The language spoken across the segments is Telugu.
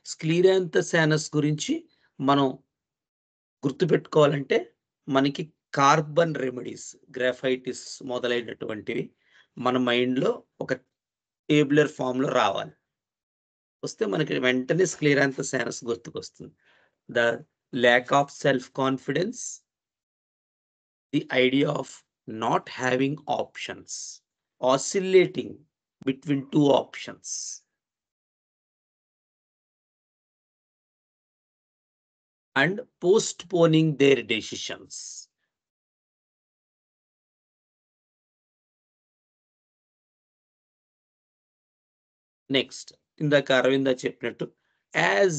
స్క్లీరాంథసానస్ గురించి మనం గుర్తుపెట్టుకోవాలంటే, మనకి కార్బన్ రెమెడీస్, గ్రాఫైటిస్ మొదలైనటువంటివి మన మైండ్‌లో ఒక టేబులర్ ఫార్మ్‌లో రావాలి. వస్తే మనకి వెంటనే స్క్లీరాంథసానస్ గుర్తుకొస్తుంది. The lack of self confidence, the idea of not having options, oscillating between 2 options. And postponing their decisions. Next ఇందాక అరవింద చెప్పినట్టు, as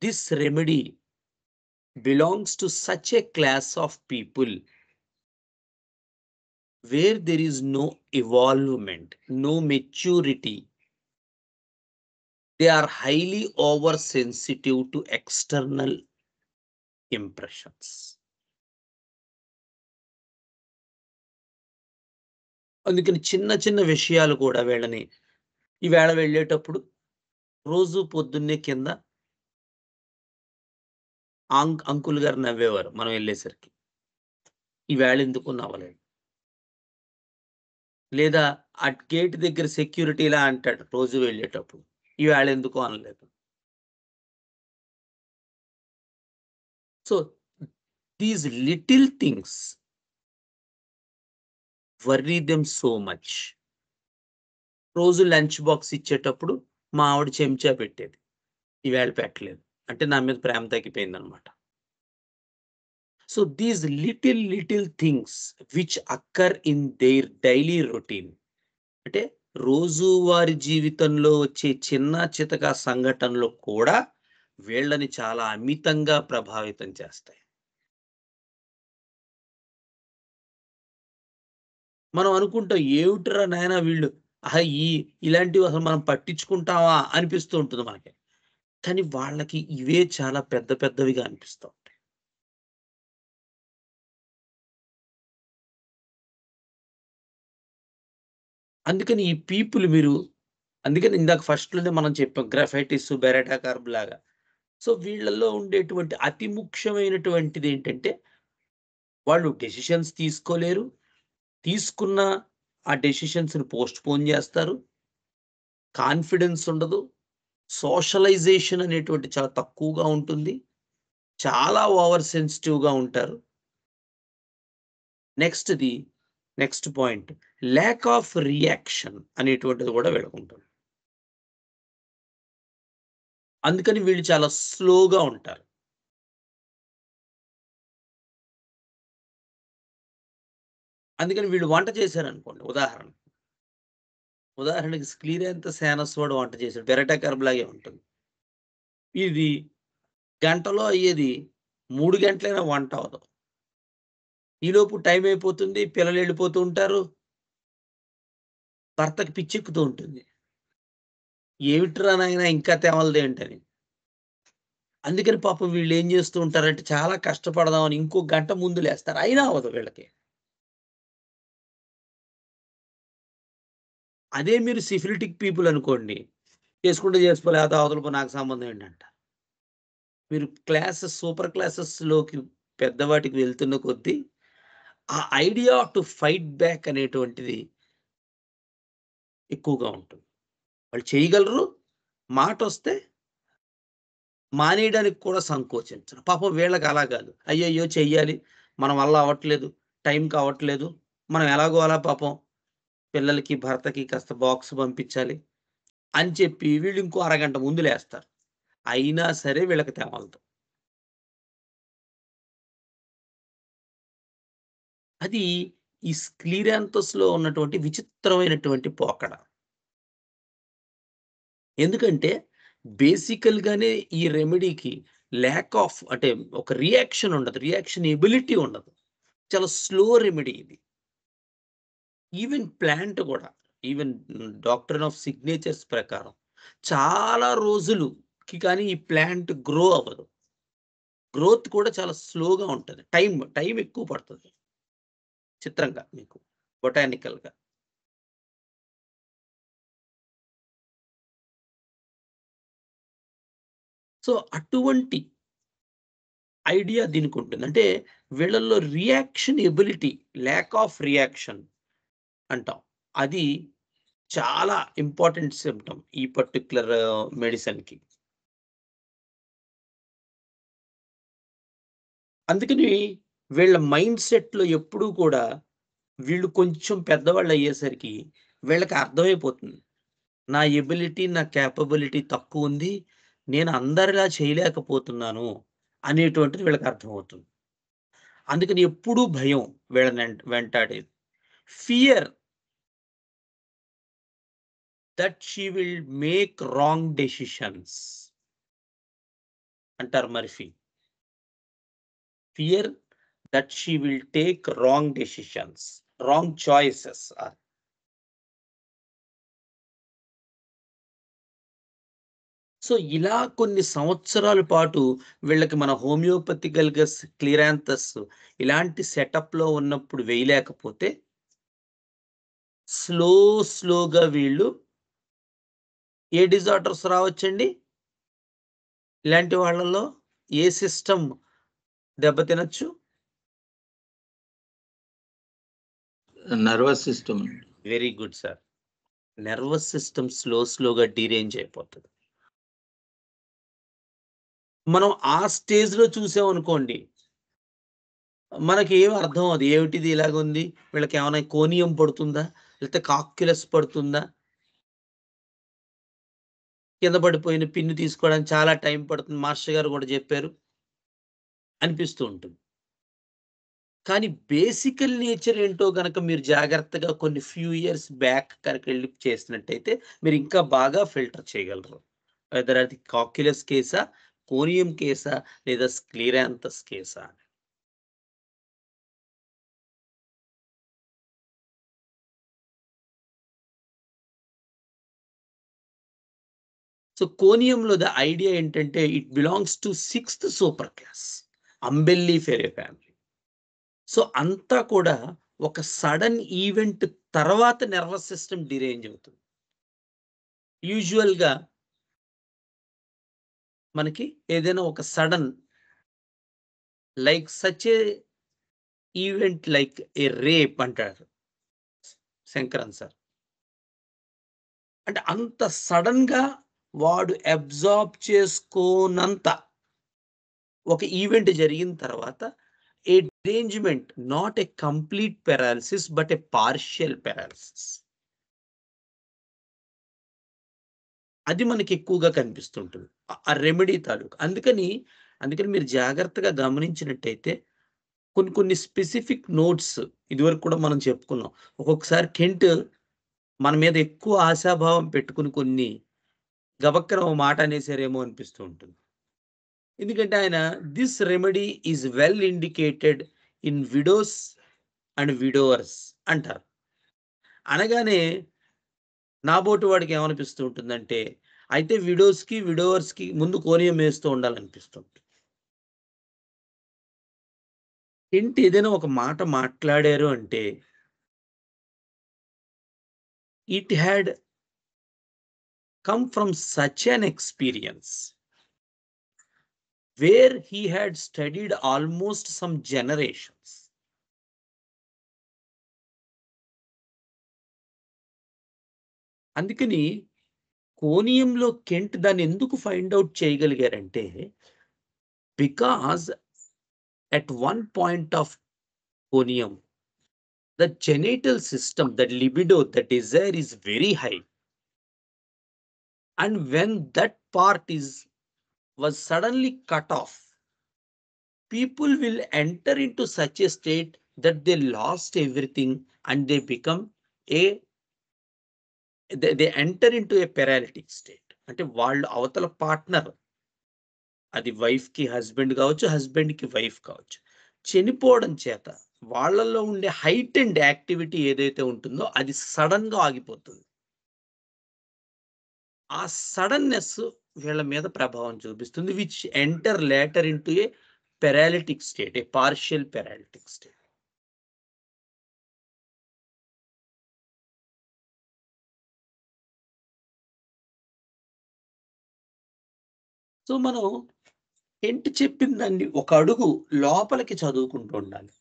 this remedy belongs to such a class of people where there is no involvement, no maturity, they are highly over sensitive to external impressions. అందుకని చిన్న చిన్న విషయాలు కూడా వీళ్ళని ఈవేళ వెళ్ళేటప్పుడు రోజు పొద్దున్నే కింద అంకుల్ గారు నవ్వేవారు మనం ఎళ్ళేసరికి. ఈవేళ ఎందుకు నవ్వలేదు? లేదా గేట్ దగ్గర సెక్యూరిటీ ఇలా అంటాడు రోజు వెళ్ళేటప్పుడు. ఈవేళ ఎందుకు అనలేదు? So, these little things worry them so much. రోజు లంచ్ బాక్స్ ఇచ్చేటప్పుడు మా ఆవిడ చెంచా పెట్టేది. ఈవేళ పెట్టలేదు. అంటే నా మీద ప్రేమ తగ్గిపోయిందనమాట. So, these little things which occur in their daily routine, అంటే రోజువారీ జీవితంలో వచ్చే చిన్న చితకా సంఘటనలు కూడా వీళ్ళని చాలా అమితంగా ప్రభావితం చేస్తాయి. మనం అనుకుంటాం ఏమిట్రా నాయనా వీళ్ళు, ఆహా! ఇలాంటివి అసలు మనం పట్టించుకుంటామా అనిపిస్తూ ఉంటుంది మనకి. కానీ వాళ్ళకి ఇవే చాలా పెద్ద పెద్దవిగా అనిపిస్తా ఉంటాయి. అందుకని ఈ పీపుల్ మీరు, అందుకని ఇందాక ఫస్ట్‌లోనే మనం చెప్పాం గ్రాఫైటిస్, బెరెటా కార్బ్ లాగా. సో, వీళ్ళలో ఉండేటువంటి అతి ముఖ్యమైనటువంటిదేంటంటే, వాళ్ళు డెసిషన్స్ తీసుకోలేరు. తీసుకున్న ఆ డెసిషన్స్‌ని పోస్ట్‌పోన్ జేస్తారు. కాన్ఫిడెన్స్ ఉండదు. సోషలైజేషన్ అనేటువంటి చాలా తక్కువగా ఉంటుంది. చాలా ఓవర్ సెన్సిటివ్‌గా ఉంటారు. నెక్స్ట్‌ది next point, lack of reaction అనేటువంటిది గూడా వీళ్ళకుంటుంది. అందుకని వీళ్ళు చాలా స్లోగా ఉంటారు. అందుకని వీళ్ళు వంట చేశారనుకోండి ఉదాహరణకి స్క్లీరాంథసానస్ వాడు వంట చేసాడు. బెరెటా కర్బ్ లాగే ఉంటుంది. ఇది గంటలో అయ్యేది 3 గంటలైనా వంట అవ్వదు. ఈలోపు టైం అయిపోతుంది. పిల్లలెళ్ళిపోతూ ఉంటారు. భర్తకి పిచ్చెక్కుతూ ఉంటుంది. ఏమిట్రా నాయనా ఇంకా తెమలదేంటని. అందుకని పాపం వీళ్ళేం జేస్తూ ఉంటారంటే, చాలా కష్టపడదామని ఇంకో గంట ముందు లేస్తారు. అయినా అవ్వదు వీళ్ళకి. అదే మీరు సిఫిలిటిక్ పీపుల్ అనుకోండి. చేసుకుంటే చేసుకో లేకపోతే అవతల పో నాకు సంబంధం ఏంటంట. మీరు సూపర్ క్లాసెస్‌లోకి పెద్దవాటికి వెళ్తున్న కొద్దీ, ఆ ఐడియా టు ఫైట్ బ్యాక్ అనేటువంటిది ఎక్కువగా ఉంటుంది. వాళ్ళు చేయగలరు. మాటొస్తే మానేయడానికి కూడా సంకోచించరు. పాపం వీళ్ళకి అలా కాదు. అయ్యయ్యో! చెయ్యాలి. మన వల్ల అవ్వట్లేదు. టైంకి అవ్వట్లేదు. మనం ఎలాగో అలా పాపం పిల్లలకి, భర్తకి కాస్త బాక్స్ పంపించాలి అని చెప్పి వీళ్ళు ఇంకో అరగంట ముందు లేస్తారు. అయినా సరే వీళ్ళకి తెమలదు. అది ఈ స్క్లీరాంథస్‌లో ఉన్నటువంటి విచిత్రమైనటువంటి పోకడ. ఎందుకంటే బేసికల్‌గానే ఈ రెమెడీకి ల్యాక్ ఆఫ్, అంటే ఒక రియాక్షన్ ఉండదు. రియాక్షన్ ఎబిలిటీ ఉండదు. చాలా స్లో రెమెడీ ఇది. ఈవెన్ ప్లాంట్ గూడా, ఈవెన్ డాక్ట్రిన్ ఆఫ్ సిగ్నేచర్స్ ప్రకారం చాలా రోజులుకి కానీ ఈ ప్లాంట్ గ్రో అవ్వదు. గ్రోత్ కూడా చాలా స్లోగా ఉంటది. టైం ఎక్కువ పడతది. చిత్రంగా మీకు బొటానికల్‌గా. సో అటువంటి ఐడియా దీనికి ఉంటుంది. అంటే వీళ్ళల్లో reaction ability, lakh of reaction అంటాం. అది చాలా ఇంపార్టెంట్ సింప్టమ్ ఈ పర్టిక్యులర్ మెడిసిన్‌కి. అందుకని వీళ్ళ మైండ్ సెట్‌లో ఎప్పుడూ కూడా వీళ్ళు కొంచెం పెద్దవాళ్ళయ్యేసరికి వీళ్ళకి అర్థమైపోతుంది. నా ఎబిలిటీ, నా కేపబిలిటీ తక్కువుంది. నేను అందరిలా చేయలేకపోతున్నాను అనేటువంటిది వీళ్ళకి అర్థమవుతుంది. అందుకని ఎప్పుడూ భయం వీళ్ళని వెంటాడేది. Fear that she will make wrong decisions అంటారు Murphy. Fear that she will take wrong decisions, wrong choices are. So, ఇలా కొన్ని సంవత్సరాల పాటు వీళ్ళకి మన హోమియోపతికల్‌గా క్లిరాంతస్ ఇలాంటి సెటప్‌లో ఉన్నప్పుడు వేయలేకపోతే స్లో స్లోగా వీళ్ళు ఏ డిజార్డర్స్ రావచ్చండి? ఇలాంటి వాళ్ళలో ఏ సిస్టమ్ దెబ్బతినొచ్చు? Nervous system. Very good sir. Nervous system స్లోగా డీరేంజ్ అయిపోతది. మనం ఆ స్టేజ్‌లో చూసామనుకోండి, మనకేమి అర్థం అవ్వదు. ఏమిటిది ఇలాగుంది? వీళ్ళకేమైనా కోనియం పడుతుందా? లేతే కాక్యులస్ పడుతుందా? కింద పడిపోయిన పిన్ను తీసుకోవడానికి చాలా టైం పడుతుంది. మాస్టర్ గారు గూడా జెప్పారు. అనిపిస్తూ ఉంటుంది. కానీ బేసికల్ నేచర్ ఏంటో గనక మీరు జాగ్రత్తగా కొన్ని ఫ్యూ ఇయర్స్ బ్యాక్ కనుకెళ్ళి చేసినట్టయితే మీరింకా బాగా ఫిల్టర్ చేయగలరు. వెదర్ అది కాక్యులస్ కేసా? కోనియం కేసా? లేదా స్క్లిరాంతస్ కేసా? సో, కోనియంలో ద ఐడియా ఏంటంటే ఇట్ బిలాంగ్స్ టు 6థ్ super class Umbelliferae family. So, అంతా కూడా ఒక సడెన్ ఈవెంట్ తర్వాత నెర్వస్ సిస్టమ్ డిరేంజ్ అవుతుంది. యూజువల్‌గా మనకి ఏదైనా ఒక sudden like such a event like a rape అంటారు శంకరన్ సార్. అంటే అంత సడెన్‌గా వాడు అబ్సార్బ్ చేసుకోనంత ఒక ఈవెంట్ జరిగిన తర్వాత a derangement not a complete paralysis but a partial paralysis. అది మనకి ఎక్కువగా కనిపిస్తుంటుంది. ఆ రెమెడీ తాలూకు. అందుకని మీరు జాగ్రత్తగా గమనించినట్టయితే కొన్ని కొన్ని స్పెసిఫిక్ నోట్స్ ఇదివరకు కూడా మనం చెప్పుకున్నాం. ఒక్కొక్కసారి కెంట్ మన మీద ఎక్కువ ఆశాభావం పెట్టుకొని కొన్ని గబక్కన ఓ మాట అనేసారేమో అనిపిస్తూ ఉంటుంది. ఎందుకంటే ఆయన this remedy is well indicated in widows and widowers అంటారు. అనగానే నాబోటి వాడికి ఏమనిపిస్తూ ఉంటుందంటే, అయితే విడోవర్స్‌కి ముందు కోనియం ఏస్తూ ఉండాలనిపిస్తుంది. కెంట్ ఏదైనా ఒక మాట మాట్లాడారు అంటే, it had come from such an experience where he had studied almost some generations. అందుకని కోనియంలో కెంట్ దాన్నెందుకు ఫైండ్ ఔట్ చేయగలిగారంటే, because at one point of Conium the genital system, the libido, the desire is very high. And when that part was suddenly cut off, people will enter into such a state that they lost everything and they become a they enter into a paralytic state. అంటే వాళ్ళు అవతల పార్ట్నర్ అది వైఫ్‌కి హస్బెండ్ కావచ్చు, హస్బెండ్‌కి వైఫ్ కావచ్చు. చనిపోవడం చేత వాళ్ళలో ఉండే హైటెండ్ యాక్టివిటీ ఏదైతే ఉంటుందో అది సడెన్‌గా ఆగిపోతుంది. ఆ సడెన్‌నెస్ వీళ్ళ మీద ప్రభావం చూపిస్తుంది. Which enter later into A paralytic state, A partial paralytic state. So, మనం కెంట్ చెప్పిన దాన్ని ఒక అడుగు లోపలికి చదువుకుంటూ ఉండాలి.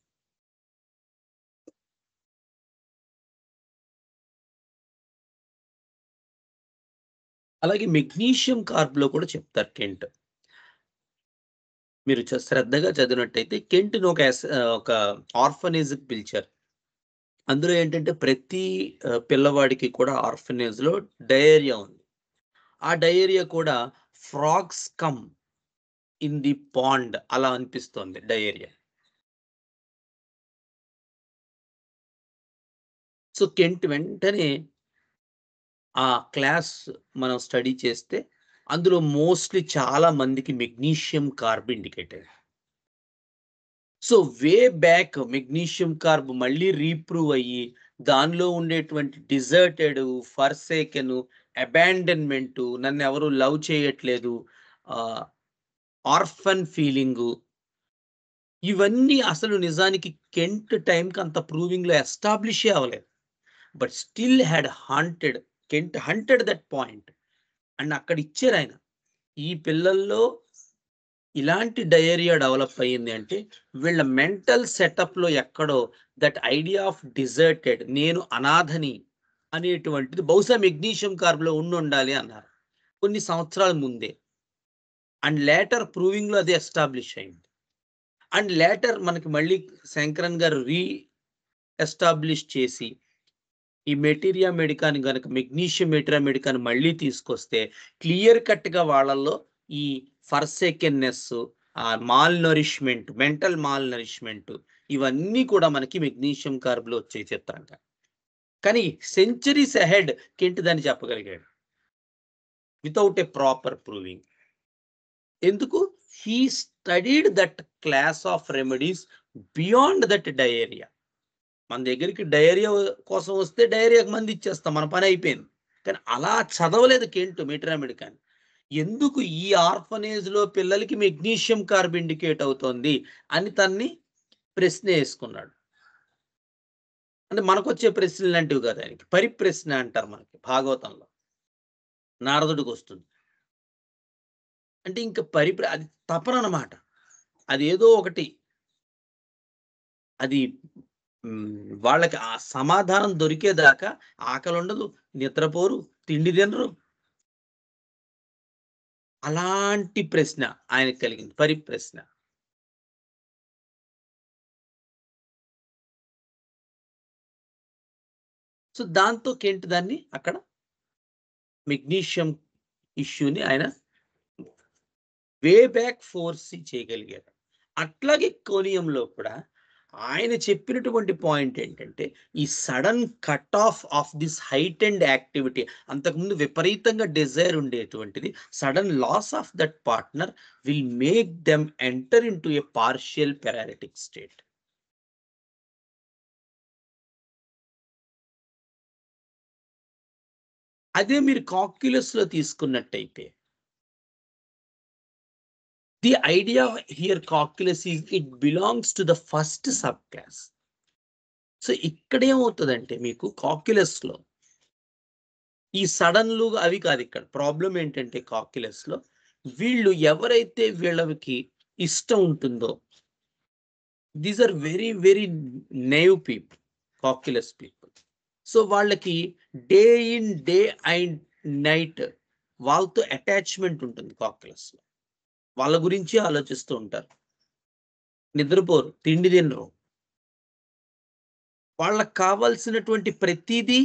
అలాగే మెగ్నీషియం కార్బ్‌లో కూడా చెప్తారు కెంట్. మీరు శ్రద్ధగా చదివినట్టయితే కెంట్‌ని ఒక ఆర్ఫనేజ్‌కి పిలిచారు. అందులో ఏంటంటే ప్రతి పిల్లవాడికి కూడా ఆర్ఫనేజ్‌లో డయేరియా ఉంది. ఆ డయేరియా కూడా frogs come in the pond అలా అనిపిస్తోంది డయేరియా. సో, కెంట్ వెంటనే ఆ క్లాస్ మనం స్టడీ చేస్తే అందులో మోస్ట్‌లీ చాలా మందికి మెగ్నీషియం కార్బ్ ఇండికేట్ అయ్యింది. So, way back magnesium carb మళ్ళీ రీప్రూవ్ అయ్యి, దానిలో ఉండేటువంటి డిజర్టెడు, ఫర్సేకెను, అబాండన్‌మెంటు, నన్నెవరు లవ్ చేయట్లేదు, ఆహ్, ఆర్ఫన్ ఫీలింగు, ఇవన్నీ అసలు నిజానికి కెంట్ టైమ్‌కి అంత ప్రూవింగ్‌లో ఎస్టాబ్లిషే అవ్వలేదు. But still had hunted can't hunted that point and అక్కడ ఇచ్చారాయన. ఈ పిల్లల్లో ఇలాంటి డయేరియా డెవలప్ అయ్యింది అంటే, వీళ్ళ మెంటల్ సెటప్‌లో ఎక్కడో దట్ ఐడియా ఆఫ్ డిజర్టెడ్, నేను అనాథని అనేటువంటిది బహుశా మెగ్నీషియం కార్బ్‌లో ఉండుండాలి అన్నారు. కొన్ని సంవత్సరాల ముందే. అండ్ లేటర్ ప్రూవింగ్‌లో అది ఎస్టాబ్లిష్ అయింది. అండ్ లేటర్ మనకి మళ్ళీ శంకరన్ గారు ఎస్టాబ్లిష్ చేసి, ఈ మెటీరియా మెడికాని గనక మెగ్నీషియం మెటీరియా మెడికాని మళ్ళీ తీసుకొస్తే క్లియర్ కట్‌గా వాళ్ళల్లో ఈ forsakenness, malnourishment, mental malnourishment, ఇవన్నీ కూడా మనకి మెగ్నీషియం కార్బ్‌లో వచ్చాయి చిత్రంగా. కానీ సెంచరీస్ అహెడ్ కెంట్ దాన్ని చెప్పగలిగాడు. Without a proper proving. ఎందుకు? He studied that class of remedies beyond that diarrhoea. మన దగ్గరికి డయేరియా కోసం వస్తే డయేరియాకి మందిచ్చేస్తాం. మన పనయిపోయింది. కానీ అలా చదవలేదు కెంట్ మెటీరియా మెడికాని. ఎందుకు ఈ ఆర్ఫనేజ్‌లో పిల్లలకి మెగ్నీషియం కార్బ్ ఇండికేట్ అవుతోంది అని తన్ని ప్రశ్న యేసుకున్నాడు. అంటే మనకొచ్చే ప్రశ్నలాంటివి కాదు ఆయనకి. పరిప్రశ్న అంటారు మనకి భాగవతంలో. నారదుడికొస్తుంది. అంటే ఇంక అది తపననమాట. అదేదో ఒకటి అది వాళ్ళకి ఆ సమాధానం దొరికేదాకా ఆకలుండదు, నిద్రపోరు, తిండి తినరు. అలాంటి ప్రశ్న ఆయనకి కలిగింది. పరిప్రశ్న. సో, దాంతో కెంట్ దాన్ని అక్కడ మెగ్నీషియం ఇష్యూని ఆయన వే బ్యాక్ ఫోర్సి చేయగలిగారు. అట్లాగే కోనియంలో కూడా ఆయన చెప్పినటువంటి పాయింట్ ఏంటంటే, ఈ sudden cut off of this heightened activity, అంతకుముందు విపరీతంగా డిజైర్ ఉండేటువంటిది sudden loss of that partner will make them enter into a partial paralytic state. అదే మీరు కాక్యులస్‌లో తీసుకున్నట్టయితే, the idea here Cocculus it belongs to the first subclass. So, ఇక్కడేమవుతదంటే మీకు కాక్యులస్‌లో ఈ సడెన్‌లు అవి కాదిక్కడ. ప్రాబ్లమ్ ఏంటంటే కాక్యులస్‌లో వీళ్ళు ఎవరైతే వీళ్ళకి ఇష్టం ఉంటుందో, these are very, very naive people. Cocculus people. So, వాళ్ళకి day in, day and night వాళ్ళతో అటాచ్‌మెంట్ ఉంటుంది కాక్యులస్‌లో. వాళ్ళ గురించే ఆలోచిస్తూ ఉంటారు. నిద్రపోరు, తిండి తినరు. వాళ్ళకి కావాల్సినటువంటి ప్రతీదీ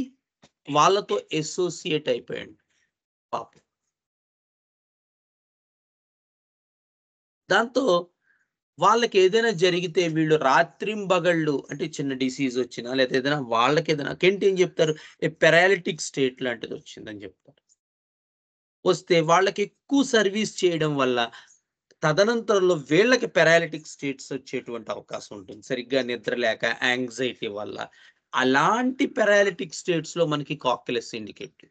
వాళ్ళతో అసోసియేట్ అయిపోయాడు పాపం. దాంతో వాళ్ళకేదైనా జరిగితే వీళ్ళు రాత్రింబగళ్ళు అంటే చిన్న డిసీజ్ వచ్చినా లేతే ఏదైనా వాళ్ళకేదైనా కెంట్ ఏం చెప్తారు? పారాలిటిక్ స్టేట్ లాంటిదొచ్చిందని చెప్తారు. వస్తే వాళ్ళకెక్కువ సర్వీస్ చేయడం వల్ల తదనంతరంలో వీళ్ళకి పారాలిటిక్ స్టేట్స్ వచ్చేటువంటి అవకాశం ఉంటుంది. సరిగ్గా నిద్ర లేక, యాంక్సైటీ వల్ల. అలాంటి పారాలిటిక్ స్టేట్స్‌లో మనకి Cocculus indicate.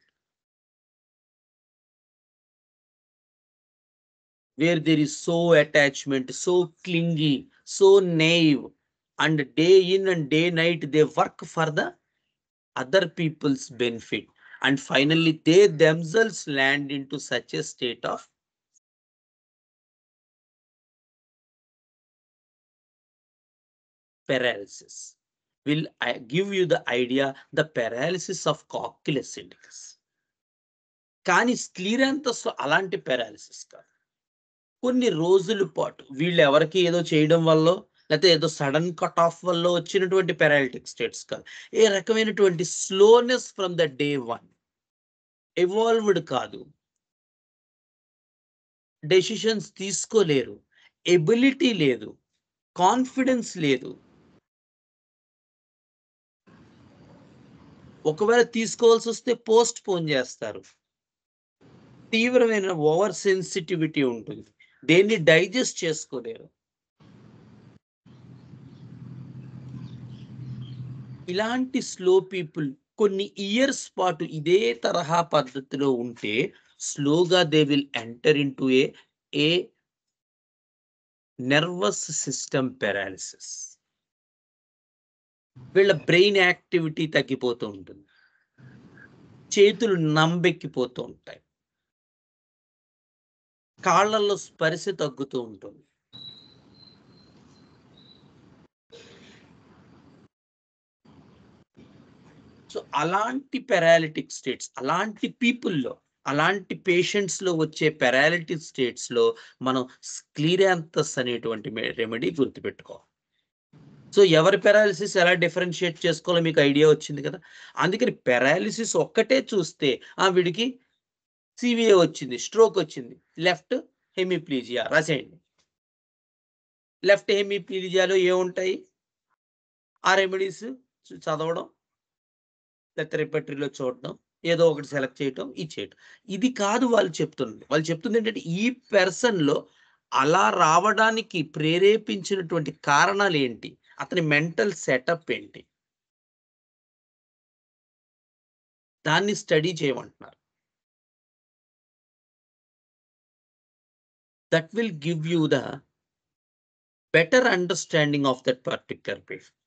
Where there is so attachment, so clingy, so naive and day in and day night they work for the other people's benefit and finally they themselves land into such a state of paralysis. Will I give you the idea the paralysis of coccygeus indicus. కానీ స్క్లీరాంథస్ లో అలాంటి పారాలిసిస్ కాదు. కొన్ని రోజుల పాటు వీళ్ళు ఎవరికి ఏదో చేయడం వల్ల లేకపోతే ఏదో సడన్ కట్ ఆఫ్ వల్ల వచ్చినటువంటి పారాలిటిక్ స్టేట్స్ కాదు. ఏ రకమైనటువంటి slowness from the day one. Evolved కాదు, డెసిషన్స్ తీసుకోలేరు, ఎబిలిటీ లేదు, కాన్ఫిడెన్స్ లేదు. ఒకవేళ తీసుకోవాల్సి వస్తే పోస్ట్ పోన్ చేస్తారు. తీవ్రమైన ఓవర్ సెన్సిటివిటీ ఉంటుంది, దేన్ని డైజెస్ట్ చేసుకోలేరు. ఇలాంటి స్లో పీపుల్ కొన్ని ఇయర్స్ పాటు ఇదే తరహా పద్ధతిలో ఉంటే స్లోగా they will enter into A nervous system paralysis. వీళ్ళ బ్రెయిన్ యాక్టివిటీ తగ్గిపోతూ ఉంటుంది, చేతులు నంబెక్కిపోతూ ఉంటాయి, కాళ్ళల్లో స్పర్శ తగ్గుతూ ఉంటుంది. సో అలాంటి పారాలిటిక్ స్టేట్స్, అలాంటి పీపుల్లో, అలాంటి పేషెంట్స్ లో వచ్చే పారాలిటిక్ స్టేట్స్ లో మనం స్క్లీరాంథస్ అనేటువంటి రెమెడీ గుర్తుపెట్టుకోవాలి. సో ఎవరి పారాలిసిస్ ఎలా డిఫరెన్షియేట్ చేసుకోవాలో మీకు ఐడియా వచ్చింది కదా. అందుకని పారాలిసిస్ ఒక్కటే చూస్తే వీడికి సివిఏ వచ్చింది, స్ట్రోక్ వచ్చింది, లెఫ్ట్ హెమిప్లీజియా రాసేయండి. లెఫ్ట్ హెమిప్లీజియాలో ఏముంటాయి? ఆ రెమెడీస్ చదవడం, లేకపోతే రిపర్టరీలో చూడడం, ఏదో ఒకటి సెలెక్ట్ చేయటం, ఇచ్చేయటం. ఇది కాదు వాళ్ళు చెప్తుంది. వాళ్ళు చెప్తుంది ఏంటంటే ఈ పర్సన్లో అలా రావడానికి ప్రేరేపించినటువంటి కారణాలు ఏంటి, అతని మెంటల్ సెటప్ ఏంటి, దాన్ని స్టడీ చేయమంటున్నారు. That will give you the better understanding of that particular patient.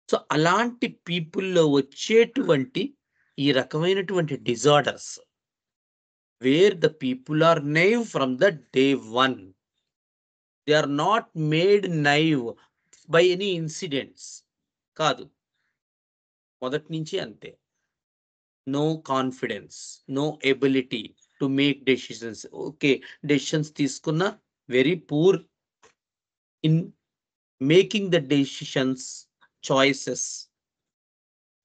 So అలాంటి పీపుల్లో వచ్చేటువంటి ఈ రకమైనటువంటి disorders where the people are naive from the day one. They are not made naive by any incidents కాదు, మొదటి నుంచి అంతే. No confidence, no ability to make decisions. Okay, decisions తీసుకున్న very poor in making the decisions, choices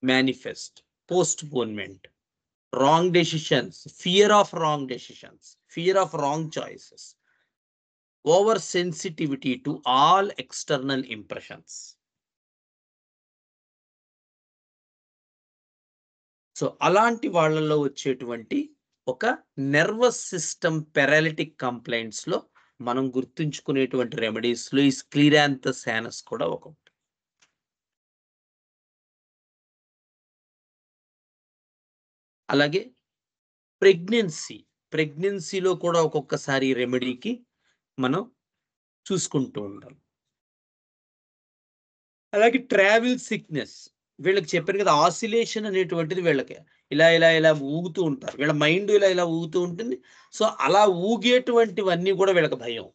manifest, postponement, wrong decisions, fear of wrong decisions, fear of wrong choices, over sensitivity to all external impressions. So అలాంటి వాళ్ళలో వచ్చేటువంటి ఒక నర్వస్ సిస్టమ్ పారాలిటిక్ కంప్లైంట్స్ లో మనం గుర్తుంచుకునేటువంటి రెమెడీస్ లో ఈ స్క్లీరాంథస్ శానస్ కూడా ఒకటి. అలాగే ప్రెగ్నెన్సీలో కూడా ఒక్కొక్కసారి రెమెడీకి మనం చూసుకుంటూ ఉంటాం. అలాగే ట్రావెల్ సిక్నెస్, వీళ్ళకి చెప్పాను కదా ఆసిలేషన్ అనేటువంటిది వీళ్ళకి ఇలా ఇలా ఇలా ఊగుతూ ఉంటారు, వీళ్ళ మైండ్ ఇలా ఇలా ఊగుతూ ఉంటుంది. సో అలా ఊగేటువంటివన్నీ కూడా వీళ్ళకి భయం.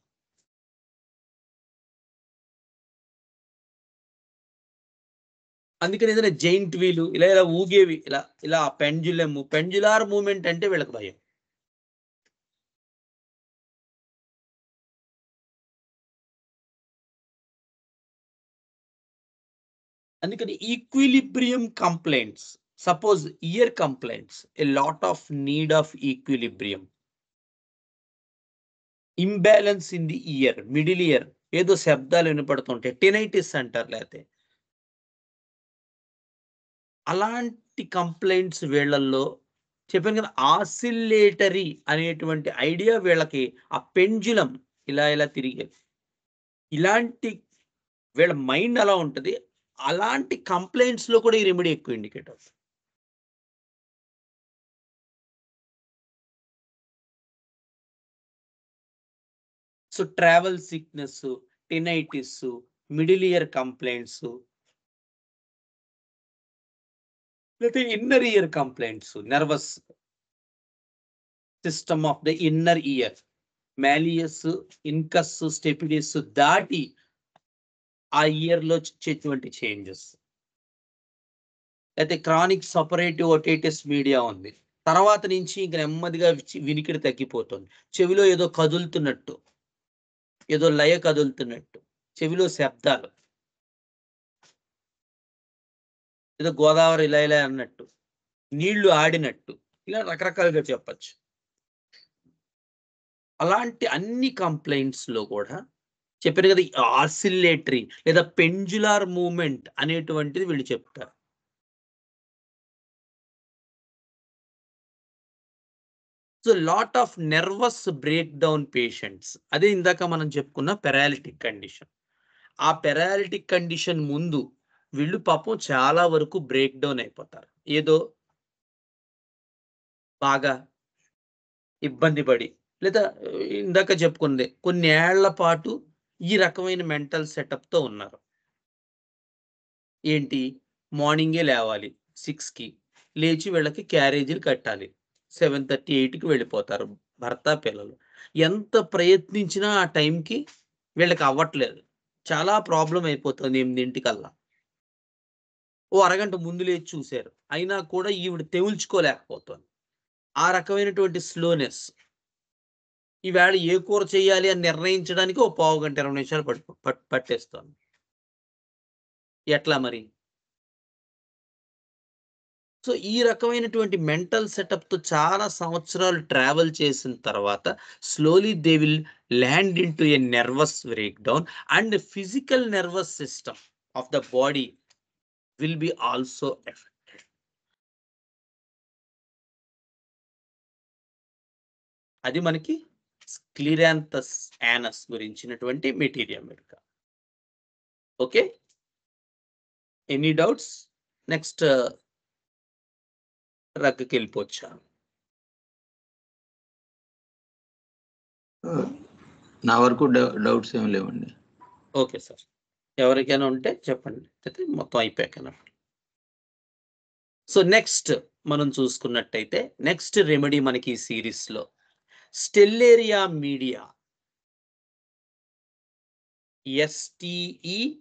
అందుకని ఏదైనా జైంట్ వీలు ఇలా ఇలా ఊగేవి, ఇలా ఇలా పెండ్యులార్ మూమెంట్ అంటే వీళ్ళకి భయం. అందుకని equilibrium complaints, suppose year complaints, A lot of need of equilibrium. Imbalance in the year, middle ear ఏదో శబ్దాలు వినపడుతుంటాయి, టెనైటిస్ అంటారు. లేకపోతే అలాంటి కంప్లైంట్స్ వీళ్ళల్లో చెప్పాను కదా, ఆసిలేటరీ అనేటువంటి ఐడియా వీళ్ళకి, ఆ పెండ్యులం ఇలా ఇలా తిరిగేది, ఇలాంటి వీళ్ళ మైండ్ అలా ఉంటుంది. అలాంటి కంప్లైంట్స్ లో కూడా ఈ రెమెడీ ఎక్కువ ఇండికేట్ అవుతుంది. So travel sickness, tinnitus, middle ear complaints, లేకపోతే inner ear complaints, nervous system of the inner ear, malleus, incus, stapedius దాటి ఆ ఇయర్‌లో వచ్చేటువంటి చేంజెస్. అయితే క్రానిక్ సపరేటివ్ ఓటైటిస్ మీడియా ఉంది. తర్వాత నుంచి ఇంక నెమ్మదిగా వినికిడి తగ్గిపోతుంది. చెవిలో ఏదో కదులుతున్నట్టు, ఏదో లయ కదులుతున్నట్టు, చెవిలో శబ్దాలు, ఏదో గోదావరి ఇలా ఇలా అన్నట్టు, నీళ్లు ఆడినట్టు, ఇలా రకరకాలుగా చెప్పొచ్చు. అలాంటి అన్ని కంప్లెయింట్స్‌లో కూడా చెప్పాను కదా! ఆసిలేటరీ లేదా పెండ్యులార్ మూవ్‌మెంట్ అనేటువంటిది వీళ్ళు చెప్తారు. So, lot of nervous break down patients. అదే ఇందాక మనం చెప్పుకున్న పారాలిటిక్ కండిషన్. ఆ పారాలిటిక్ కండిషన్ ముందు వీళ్ళు పాపం చాలా వరకు బ్రేక్ డౌన్ అయిపోతారు. ఏదో బాగా ఇబ్బంది పడి లేదా ఇందాక చెప్పుకుంది కొన్ని ఏళ్ల పాటు ఈ రకమైన మెంటల్ సెటప్‌తో ఉన్నారు. ఏంటి మార్నింగే లేవాలి 6కి. లేచి వీళ్ళకి క్యారేజీలు కట్టాలి. 7:30, 8కి వెళ్ళిపోతారు భర్త, పిల్లలు. ఎంత ప్రయత్నించినా ఆ టైంకి వీళ్ళకి అవ్వట్లేదు. చాలా ప్రాబ్లమ్ అయిపోతుంది 8:00కల్లా. ఓ అరగంట ముందు లేచి చూసారు. అయినా కూడా ఈవిడ తెమిల్చుకోలేకపోతోంది. ఆ రకమైనటువంటి స్లోనెస్. ఈవేళ ఏ కూర చేయాలి అని నిర్ణయించడానికి ఓ పావుగంట, 20 నిమిషాలు పట్టేస్తోంది. ఎట్లా మరి? సో, ఈ రకమైనటువంటి మెంటల్ సెటప్‌తో చాలా సంవత్సరాలు ట్రావెల్ చేసిన తర్వాత slowly they will land into a nervous breakdown and physical nervous system of the body will be also affected. అది మనకి స్క్లిరాంథస్ యానస్ గురించినటువంటి materia medica. Okay. Any doubts? Next రగ్‌కెళ్ళిపోవచ్చా? నా వరకు డౌట్స్ ఏమి లేవండి. Okay sir. ఎవరికైనా ఉంటే చెప్పండి. అయితే మొత్తం అయిపోయాకనా. సో, నెక్స్ట్ మనం చూసుకున్నట్టయితే నెక్స్ట్ రెమెడీ మనకి ఈ సీరీస్‌లో Stellaria media. STELLARIA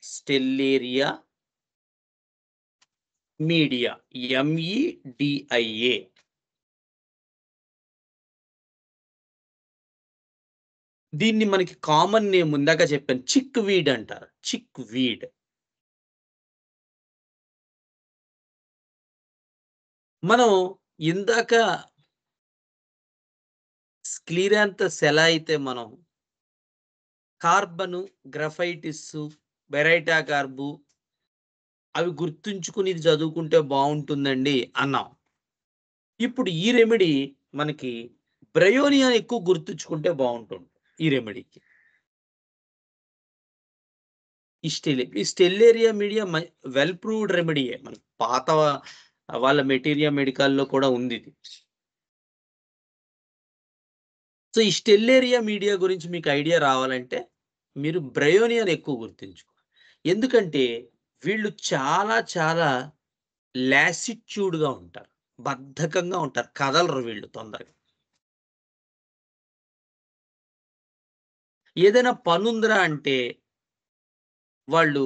Stellaria media MEDIA. దీన్ని మనకి కామన్ నేమ్ ఇందాక చెప్పాను చిక్ వీడ్ అంటారు. చిక్ వీడ్. మనం ఇందాక స్క్లిరాంథస్ ఎలా అయితే మనం కార్బను, గ్రఫైటిస్సు, బెరైటా కార్బు అవి గుర్తుంచుకుని ఇది చదువుకుంటే బావుంటుందండి అన్నాం. ఇప్పుడు ఈ రెమెడీ మనకి బ్రయోనియా ఎక్కువ గుర్తుంచుకుంటే బావుంటుంది ఈ రెమెడీకి. ఈ స్టెల్లేరియా మీడియా వెల్ ప్రూవ్డ్ రెమెడీయే. మనకి పాత వాళ్ళ మెటీరియా మెడికల్‌లో కూడా ఉందిది. సో, ఈ స్టెల్లేరియా మీడియా గురించి మీకు ఐడియా రావాలంటే మీరు బ్రయోనియాని ఎక్కువ గుర్తుంచుకోవాలి. ఎందుకంటే వీళ్ళు చాలా చాలా లాసిట్యూడ్‌గా ఉంటారు. బద్ధకంగా ఉంటారు. కదలరు వీళ్ళు తొందరగా. ఏదైనా పనుందిరా అంటే వాళ్ళు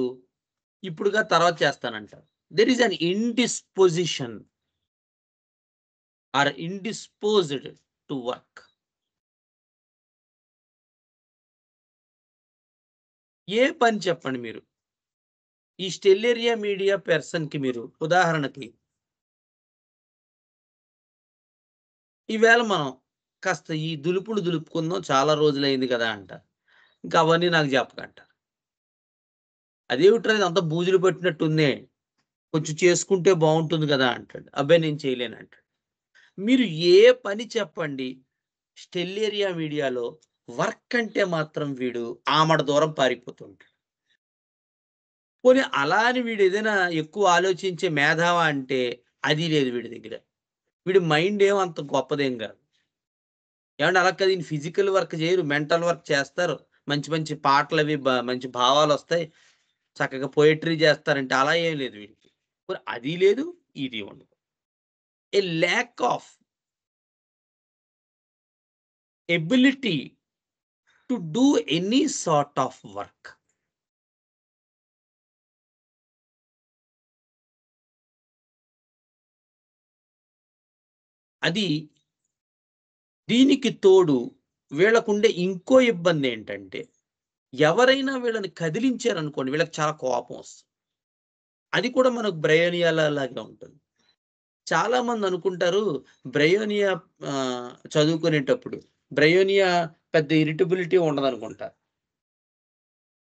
ఇప్పుడుగా తర్వాత చేస్తానంటారు. There is an indisposition or indisposed to work. ఏ పని చెప్పండి మీరు. ఈ స్టెల్లేరియా మీడియా పర్సన్‌కి మీరు ఉదాహరణకి ఈవేళ మనం కాస్త ఈ దులుపులు దులుపుకుందాం చాలా రోజులైంది కదా అంటారు. ఇంకా అవన్నీ నాకు చెప్పకంటారు. అదేమిట్రా ఇదంతా బూజులు పట్టినట్టుందే. కొంచెం చేసుకుంటే బావుంటుంది గదా అంటాడు. అబ్బే! నేను చేయలేనంటాడు. మీరు ఏ పని చెప్పండి స్టెల్లేరియా మీడియాలో వర్క్ అంటే మాత్రం వీడు ఆమడ దూరం పారిపోతుంటాడు. పోనీ అలా అని వీడేదైనా ఎక్కువ ఆలోచించే మేధావా అంటే అది లేదు వీడి దగ్గర. వీడి మైండ్ ఏం అంత గొప్పదేం గాదు. ఏవండీ అలా కాదు ఈయన ఫిజికల్ వర్క్ చేయరు. మెంటల్ వర్క్ చేస్తారు. మంచి మంచి పాటలవి మంచి భావాలొస్తాయి. చక్కగా పోయెట్రీ చేస్తారంటే అలా ఏం లేదు వీడికి. పోనీ అది లేదు, ఇది ఉండదు. a lack of ability to do any sort of work. అది దీనికి తోడు వీళ్ళకుండే ఇంకో ఇబ్బంది ఏంటంటే, ఎవరైనా వీళ్ళని కదిలించారనుకోండి, వీళ్ళకి చాలా కోపం వస్తుంది. అది కూడా మనకు బ్రయోనియాలా లాగా ఉంటుంది. చాలా మంది అనుకుంటారు బ్రయోనియా చదువుకునేటప్పుడు బ్రయోనియా పెద్ద ఇరిటబిలిటీ ఉండదనుకుంటారు.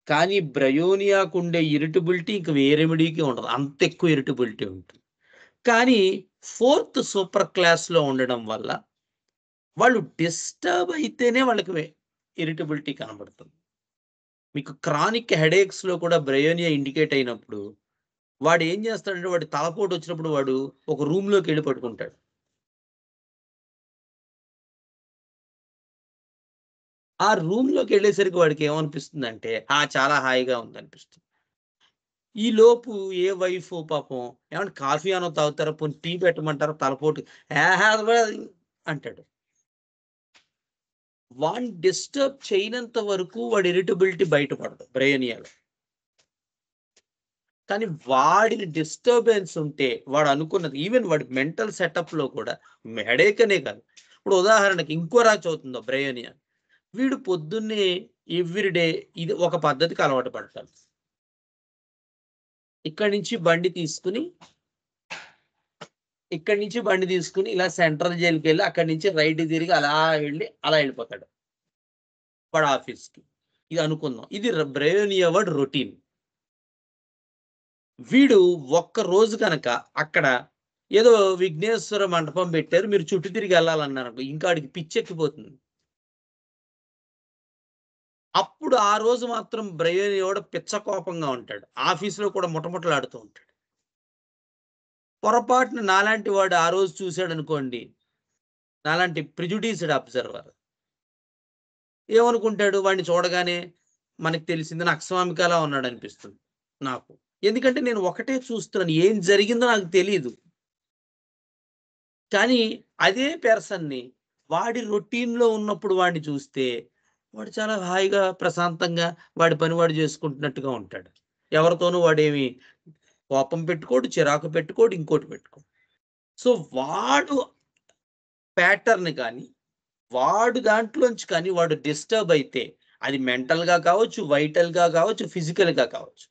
కానీ బ్రయోనియాకుండే ఇరిటబిలిటీ ఇంక ఏ రెమెడీకి ఉండదు. అంత ఎక్కువ ఇరిటబిలిటీ ఉంటుంది. కానీ 4th సూపర్ క్లాస్‌లో ఉండడం వల్ల వాళ్ళు డిస్టర్బ్ అయితేనే వాళ్ళకి ఇరిటబిలిటీ కనబడుతుంది. మీకు క్రానిక్ హెడేక్స్‌లో కూడా బ్రయోనియా ఇండికేట్ అయినప్పుడు వాడు ఏం చేస్తాడంటే, వాడి తలపోటు వచ్చినప్పుడు వాడు ఒక రూమ్‌లోకెళ్ళి పడుకుంటాడు. ఆ రూమ్‌లోకెళ్ళేసరికి వాడికి ఏమనిపిస్తుందంటే, చాలా హాయిగా ఉందనిపిస్తుంది. ఈలోపు ఏ వైఫో పాపం ఏమంటే కాఫీ అన్నా తాగుతారా? పోనీ టీ పెట్టమంటారా? తలపోటు అంటాడు. వాడిని డిస్టర్బ్ చేయనంత వరకు వాడి ఇరిటబిలిటీ బయటపడదు బ్రెయినియాలో. కానీ వాడిని డిస్టర్బెన్స్ ఉంటే వాడు అనుకున్నది ఈవెన్ వాడి మెంటల్ సెటప్‌లో కూడా హెడేక్ అనే కాదు. ఇప్పుడు ఉదాహరణకి ఇంకో రాజు అవుతుందో బ్రెయినియా. వీడు పొద్దున్నే ఎవ్రీ డే ఇది ఒక పద్ధతికి అలవాటు పడతాడు. ఇక్కడి నుంచి బండి తీసుకొని ఇలా సెంట్రల్ జైల్‌కెళ్ళి అక్కడి నుంచి రైట్‌కి తిరిగి అలా వెళ్ళి అలా వెళ్ళిపోతాడు. వాడి ఆఫీస్‌కి. ఇది అనుకుందాం. ఇది బ్రెయినియా వాడి రొటీన్. వీడు ఒక్క రోజు గనక అక్కడ ఏదో విఘ్నేశ్వర మంటపం పెట్టారు. మీరు చుట్టూ తిరిగి ఎళ్ళాలన్నారనుకో ఇంకా ఆడికి పిచ్చెక్కిపోతుంది. అప్పుడు ఆ రోజు మాత్రం బ్రెయినియోడు పిచ్చ కోపంగా ఉంటాడు. ఆఫీస్‌లో కూడా ముటముటలాడుతూ ఉంటాడు. పొరపాటున నాలాంటి వాడు ఆ రోజు చూసాడనుకోండి. నాలాంటి ప్రిజుడీస్డ్ అబ్జర్వర్. ఏమనుకుంటాడు వాడిని చూడగానే మనకు తెలిసింది నక్స్వామికలా ఉన్నాడనిపిస్తుంది నాకు. ఎందుకంటే నేను ఒకటే చూస్తున్నాను. ఏం జరిగిందో నాకు తెలీదు. కానీ అదే పర్సన్‌ని వాడి రొటీన్‌లో ఉన్నప్పుడు వాడిని చూస్తే వాడు చాలా హాయిగా, ప్రశాంతంగా వాడి పని వాడు చేసుకుంటున్నట్టుగా ఉంటాడు. ఎవరితోనూ వాడేమి కోపం పెట్టుకోడు, చిరాకు పెట్టుకోడు, ఇంకోటి పెట్టుకోడు. సో, వాడు ప్యాటర్న్ గాని, వాడు దాంట్లోంచి కానీ వాడు డిస్టర్బ్ అయితే, అది మెంటల్‌గా కావచ్చు, వైటల్‌గా కావచ్చు, ఫిజికల్‌గా కావచ్చు,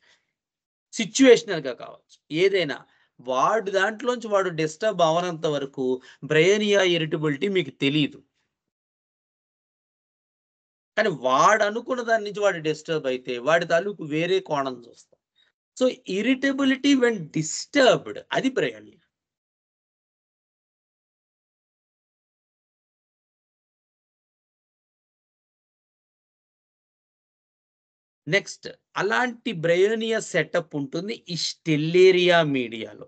సిట్యుయేషనల్‌గా కావచ్చు. ఏదైనా వాడు దాంట్లోంచి వాడు డిస్టర్బ్ అవ్వనంత వరకు బ్రెయినియా ఇరిటబిలిటీ మీకు తెలీదు. కానీ వాడనుకున్న దాని నుంచి వాడు డిస్టర్బ్ అయితే, వాడి తాలూకు వేరే కోణం చూస్తాం. సో, ఇరిటబిలిటీ వెన్ డిస్టర్బ్డ్ అది బ్రెయినియా. నెక్స్ట్ అలాంటి బ్రెయోనియా సెటప్ ఉంటుంది ఈ స్టెల్లేరియా మీడియాలో.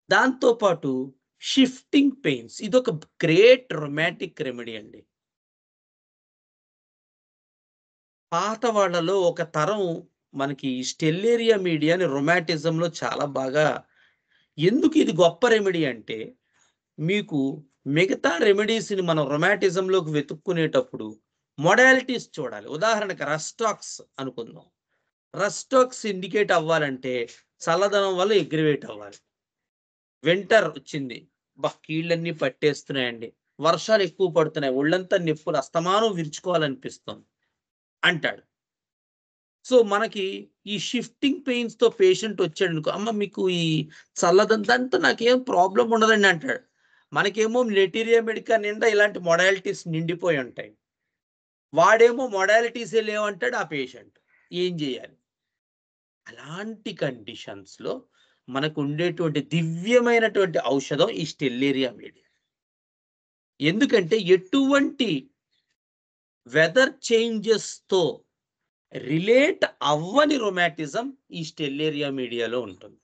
దాంతో పాటు షిఫ్టింగ్ పెయిన్స్ ఇదొక గ్రేట్ రొమాంటిక్ రెమెడీ అండి. పాత వాళ్ళలో ఒక తరం మనకి స్టెల్లేరియా మీడియాని రొమాటిజంలో చాలా బాగా ఎందుకు ఇది గొప్ప రెమెడీ అంటే, మీకు మిగతా రెమెడీస్‌ని మనం రొమాటిజంలోకి వెతుక్కునేటప్పుడు మొడాలిటీస్ చూడాలి. ఉదాహరణకి రస్టాక్స్ అనుకుందాం. రస్టాక్స్ ఇండికేట్ అవ్వాలంటే చల్లదనం వల్ల అగ్రివేట్ అవ్వాలి. వింటర్ వచ్చింది. కీళ్ళన్నీ పట్టేస్తున్నాయండి. వర్షాలు ఎక్కువ పడుతున్నాయి. ఒళ్ళంతా నొప్పులు అస్తమానం విరుచుకోవాలనిపిస్తుంది అంటాడు. సో, మనకి ఈ షిఫ్టింగ్ పెయిన్స్‌తో పేషెంట్ వచ్చాడనుకో, అమ్మ మీకు ఈ చల్లదంతా నాకేం ప్రాబ్లమ్ ఉండదండి అంటాడు. మనకేమో లెటీరియా మెడికా నిండా ఇలాంటి మొడాలిటీస్ నిండిపోయి ఉంటాయి. వాడేమో మొడాలిటీసే లేవంటాడు ఆ పేషెంట్. ఏం జేయాలి? అలాంటి కండిషన్స్‌లో మనకుండేటువంటి దివ్యమైనటువంటి ఔషధం ఈ స్టెల్లేరియా మీడియా. ఎందుకంటే ఎటువంటి వెదర్ చేంజెస్‌తో రిలేట్ అవ్వని రొమాటిజం ఈ స్టెల్లేరియా మీడియాలో ఉంటుంది.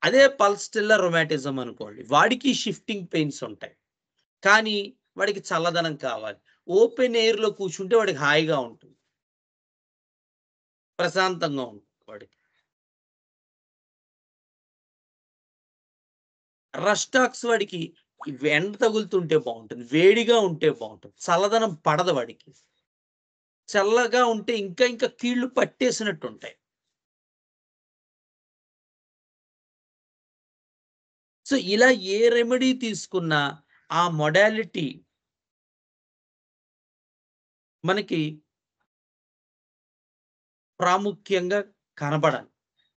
అదే పల్స్టిల్లా రొమాటిజం అనుకోండి. వాడికి షిఫ్టింగ్ పెయిన్స్ ఉంటాయి. కానీ వాడికి చల్లదనం కావాలి. ఓపెన్ ఎయిర్‌లో కూర్చుంటే వాడికి హాయిగా ఉంటుంది. ప్రశాంతంగా ఉంటుంది వాడికి. రస్టాక్స్ వాడికి ఎండ తగులుతుంటే బాగుంటుంది, వేడిగా ఉంటే బాగుంటుంది, చల్లదనం పడదు వాడికి, చల్లగా ఉంటే ఇంకా ఇంకా కీళ్లు పట్టేసినట్టు ఉంటాయి. సో ఇలా ఏ రెమెడీ తీసుకున్నా ఆ మొడాలిటీ మనకి ప్రాముఖ్యంగా కనబడాలి.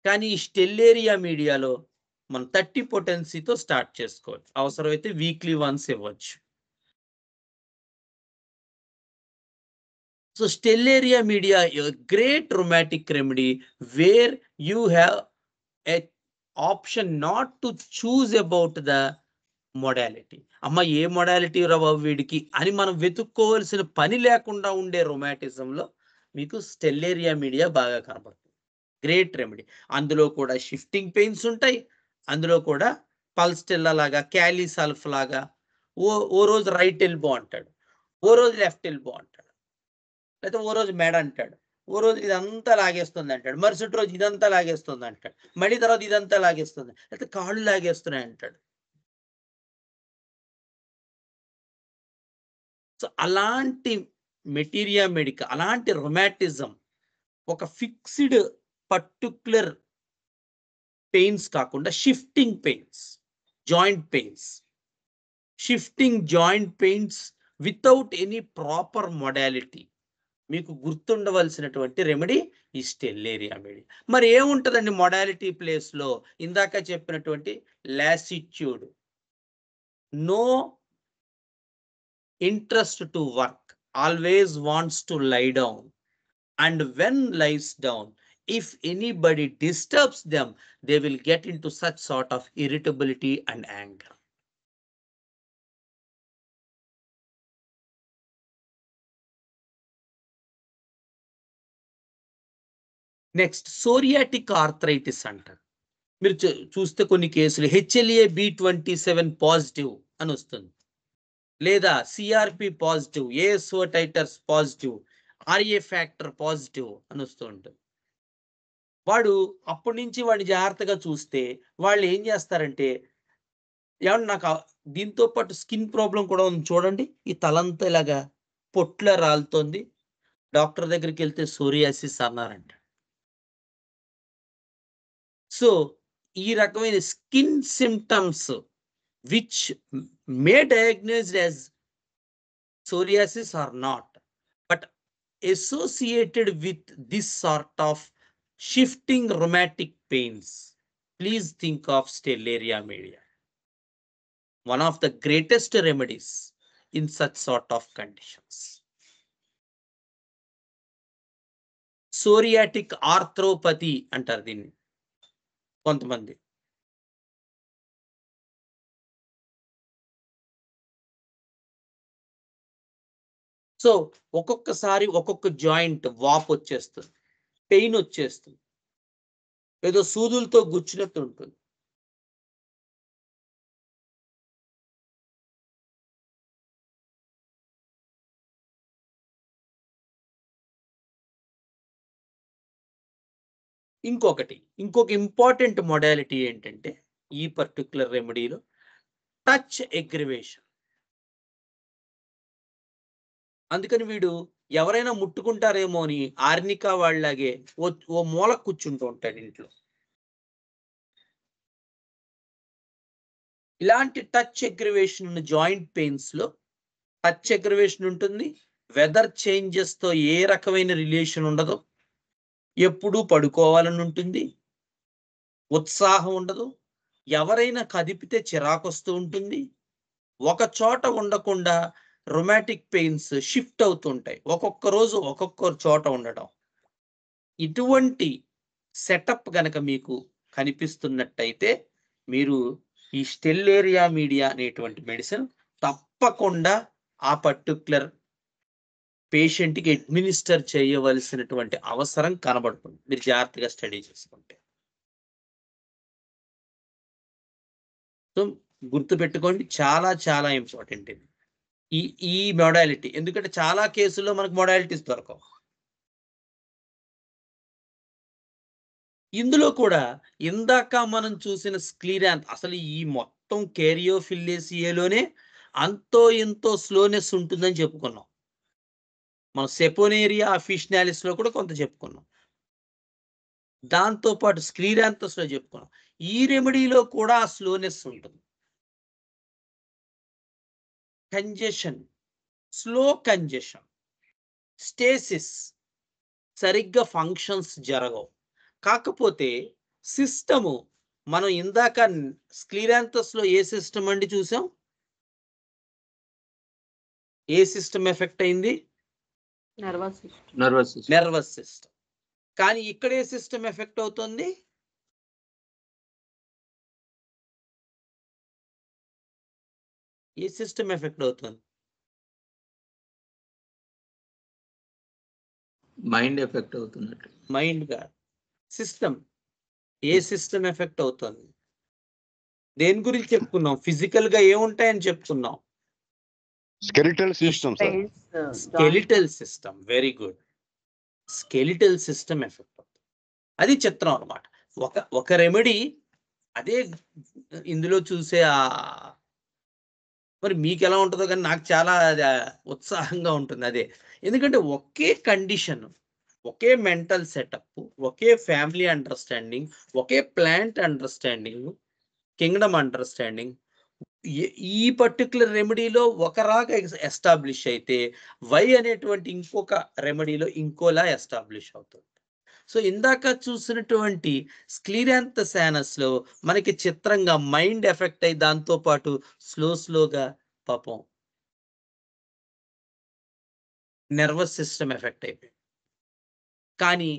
కానీ ఈ స్టెల్లేరియా మీడియాలో మనం 30 పొటెన్సీతో స్టార్ట్ చేసుకోవచ్చు. అవసరమైతే వీక్లీ వన్స్ ఇవ్వచ్చు. So Stellaria media, a great rheumatic remedy where you have a option not to choose about the modality. అమ్మ ఏ మొడాలిటీ రా బాబు వీడికి అని మనం వెతుక్కోవాల్సిన పని లేకుండా ఉండే రొమాటిజంలో మీకు స్టెల్లేరియా మీడియా బాగా కనబడుతుంది. Great remedy. అందులో కూడా షిఫ్టింగ్ పెయిన్స్ ఉంటాయి. అందులో కూడా పల్స్టెల్లా లాగా, క్యాలీసల్ఫ్ లాగా ఓ రోజు రైట్ ఎల్బో అంటాడు, ఓ రోజు లెఫ్ట్ ఎల్బో అంటాడు, లేకపోతే ఓ రోజు మెడ అంటాడు, ఓ రోజు ఇదంతా లాగేస్తుంది అంటాడు, మరుసటి రోజు ఇదంతా లాగేస్తుంది అంటాడు, మళ్ళీ తర్వాత ఇదంతా లాగేస్తుంది, లేకపోతే కాళ్ళు లాగేస్తున్నాయి అంటాడు. సో అలాంటి మెటీరియా మెడికా, అలాంటి రొమాటిజం ఒక ఫిక్స్డ్ పర్టిక్యులర్ పెయిన్స్ కాకుండా shifting pains, joint pains, shifting joint pains without any proper modality మీకు గుర్తుండవలసినటువంటి రెమెడీ ఈ స్టెల్లేరియా మెడి. మరి ఏముంటుందండి మొడాలిటీ ప్లేస్లో? ఇందాక చెప్పినటువంటి లాసిట్యూడ్, no interest to work, always wants to lie down, and when lies down, if anybody disturbs them, they will get into such sort of irritability and anger. Next psoriatic arthritis అంటారు. మీరు చూస్తే కొన్ని కేసులు HLA-B27 పాజిటివ్ అని వస్తుంది, లేదా CRP positive, ASO titres positive, RA factor positive అని వస్తూ ఉంటుంది. వాడు అప్పటి నుంచి వాడిని జాగ్రత్తగా చూస్తే వాళ్ళు ఏం చేస్తారంటే, ఏమన్నా నాకు దీంతో పాటు స్కిన్ ప్రాబ్లం కూడా ఉంది చూడండి, ఈ తలంతా ఇలాగా పొట్ల రాలుతోంది, డాక్టర్ దగ్గరికి వెళ్తే సోరియాసిస్ అన్నారంట. సో ఈ రకమైన skin symptoms which may diagnosed as psoriasis or not, but associated with this sort of shifting rheumatic pains, please think of Stellaria media, one of the greatest remedies in such sort of conditions. Psoriatic arthropathy అంటారు దీన్ని కొంతమంది. సో ఒక్కొక్కసారి ఒక్కొక్క జాయింట్ వాప్ వచ్చేస్తుంది, పెయిన్ వచ్చేస్తుంది, ఏదో సూదులతో గుచ్చినట్టు ఉంటుంది. ఇంకొక ఇంపార్టెంట్ మొడాలిటీ ఏంటంటే ఈ పర్టికులర్ రెమెడీలో టచ్ అగ్రివేషన్. అందుకని వీడు ఎవరైనా ముట్టుకుంటారేమో అని ఆర్నికా వాళ్ళలాగే ఓ మూల కూర్చుంటూ ఉంటాడు ఇంట్లో. ఇలాంటి టచ్ అగ్రివేషన్ ఉన్న జాయింట్ పెయిన్స్ లో టచ్ అగ్రివేషన్ ఉంటుంది, వెదర్ చేంజెస్ తో ఏ రకమైన రిలేషన్ ఉండదు, ఎప్పుడూ పడుకోవాలని ఉంటుంది, ఉత్సాహం ఉండదు, ఎవరైనా కదిపితే చిరాకొస్తూ ఉంటుంది, ఒక చోట ఉండకుండా రొమాటిక్ పెయిన్స్ షిఫ్ట్ అవుతుంటాయి, ఒక్కొక్క రోజు ఒక్కొక్క చోట ఉండటం. ఇటువంటి సెటప్ గనక మీకు కనిపిస్తున్నట్టయితే మీరు ఈ స్టెల్లేరియా మీడియా అనేటువంటి మెడిసిన్ తప్పకుండా ఆ పర్టిక్యులర్ పేషెంట్కి అడ్మినిస్టర్ చేయవలసినటువంటి అవసరం కనబడుతుంది, మీరు జాగ్రత్తగా స్టడీ చేసుకుంటే. సో గుర్తుపెట్టుకోండి, చాలా చాలా ఇంపార్టెంట్ ఇది ఈ మొడాలిటీ. ఎందుకంటే చాలా కేసుల్లో మనకు మొడాలిటీస్ దొరకవు. ఇందులో కూడా ఇందాక మనం చూసిన స్క్లీరాన్, అసలు ఈ మొత్తం కేరియోఫిల్లేసియాలోనే అంతో ఇంతో స్లోనెస్ ఉంటుందని చెప్పుకున్నాం. మనం సెపోనేరియా అఫిషనాలిస్ లో కూడా కొంత చెప్పుకున్నాం. దాంతో పాటు స్క్లీరాంథస్ లో చెప్పుకున్నాం. ఈ రెమెడీలో కూడా ఆ స్లోనెస్ ఉంటుంది. కంజెషన్, స్లో కంజెషన్, స్టేసిస్, సరిగ్గా ఫంక్షన్స్ జరగవు. కాకపోతే సిస్టము మనం ఇందాక స్క్లీరాంథస్ లో ఏ సిస్టమ్ అండి చూసాం? ఏ సిస్టమ్ ఎఫెక్ట్ అయింది? Nervous system. కానీ ఇక్కడ ఏ సిస్టమ్ ఎఫెక్ట్ అవుతుంది? ఏ సిస్టమ్ ఎఫెక్ట్ అవుతుంది? మైండ్ ఎఫెక్ట్ అవుతున్నట్టు. మైండ్ గా సిస్టమ్. ఏ సిస్టమ్ ఎఫెక్ట్ అవుతుంది? దేని గురించి చెప్పుకున్నాం? ఫిజికల్ గా ఏముంటాయని చెప్పుకున్నాం? Skeletal system sir. Skeletal system. Very good. Skeletal system effect అవుతుంది. అది చిత్రం అన్నమాట. ఒక రెమెడీ అదే ఇందులో చూసే మరి మీకు ఎలా ఉంటుందో కానీ నాకు చాలా ఉత్సాహంగా ఉంటుంది. అదే ఎందుకంటే ఒకే కండిషన్, ఒకే మెంటల్ సెటప్, ఒకే ఫ్యామిలీ అండర్స్టాండింగ్, ఒకే ప్లాంట్ అండర్స్టాండింగ్, కింగ్డమ్ అండర్స్టాండింగ్ ఈ పర్టికులర్ రెమెడీలో ఒకలాగా ఎస్టాబ్లిష్ అయితే వై అనేటువంటి ఇంకొక రెమెడీలో ఇంకోలా ఎస్టాబ్లిష్ అవుతుంది. సో ఇందాక చూసినటువంటి స్క్లీరాంథస్ లో మనకి చిత్రంగా మైండ్ ఎఫెక్ట్ అయ్యి దాంతో పాటు స్లోగా పాపం నర్వస్ సిస్టమ్ ఎఫెక్ట్ అయిపోయింది. కానీ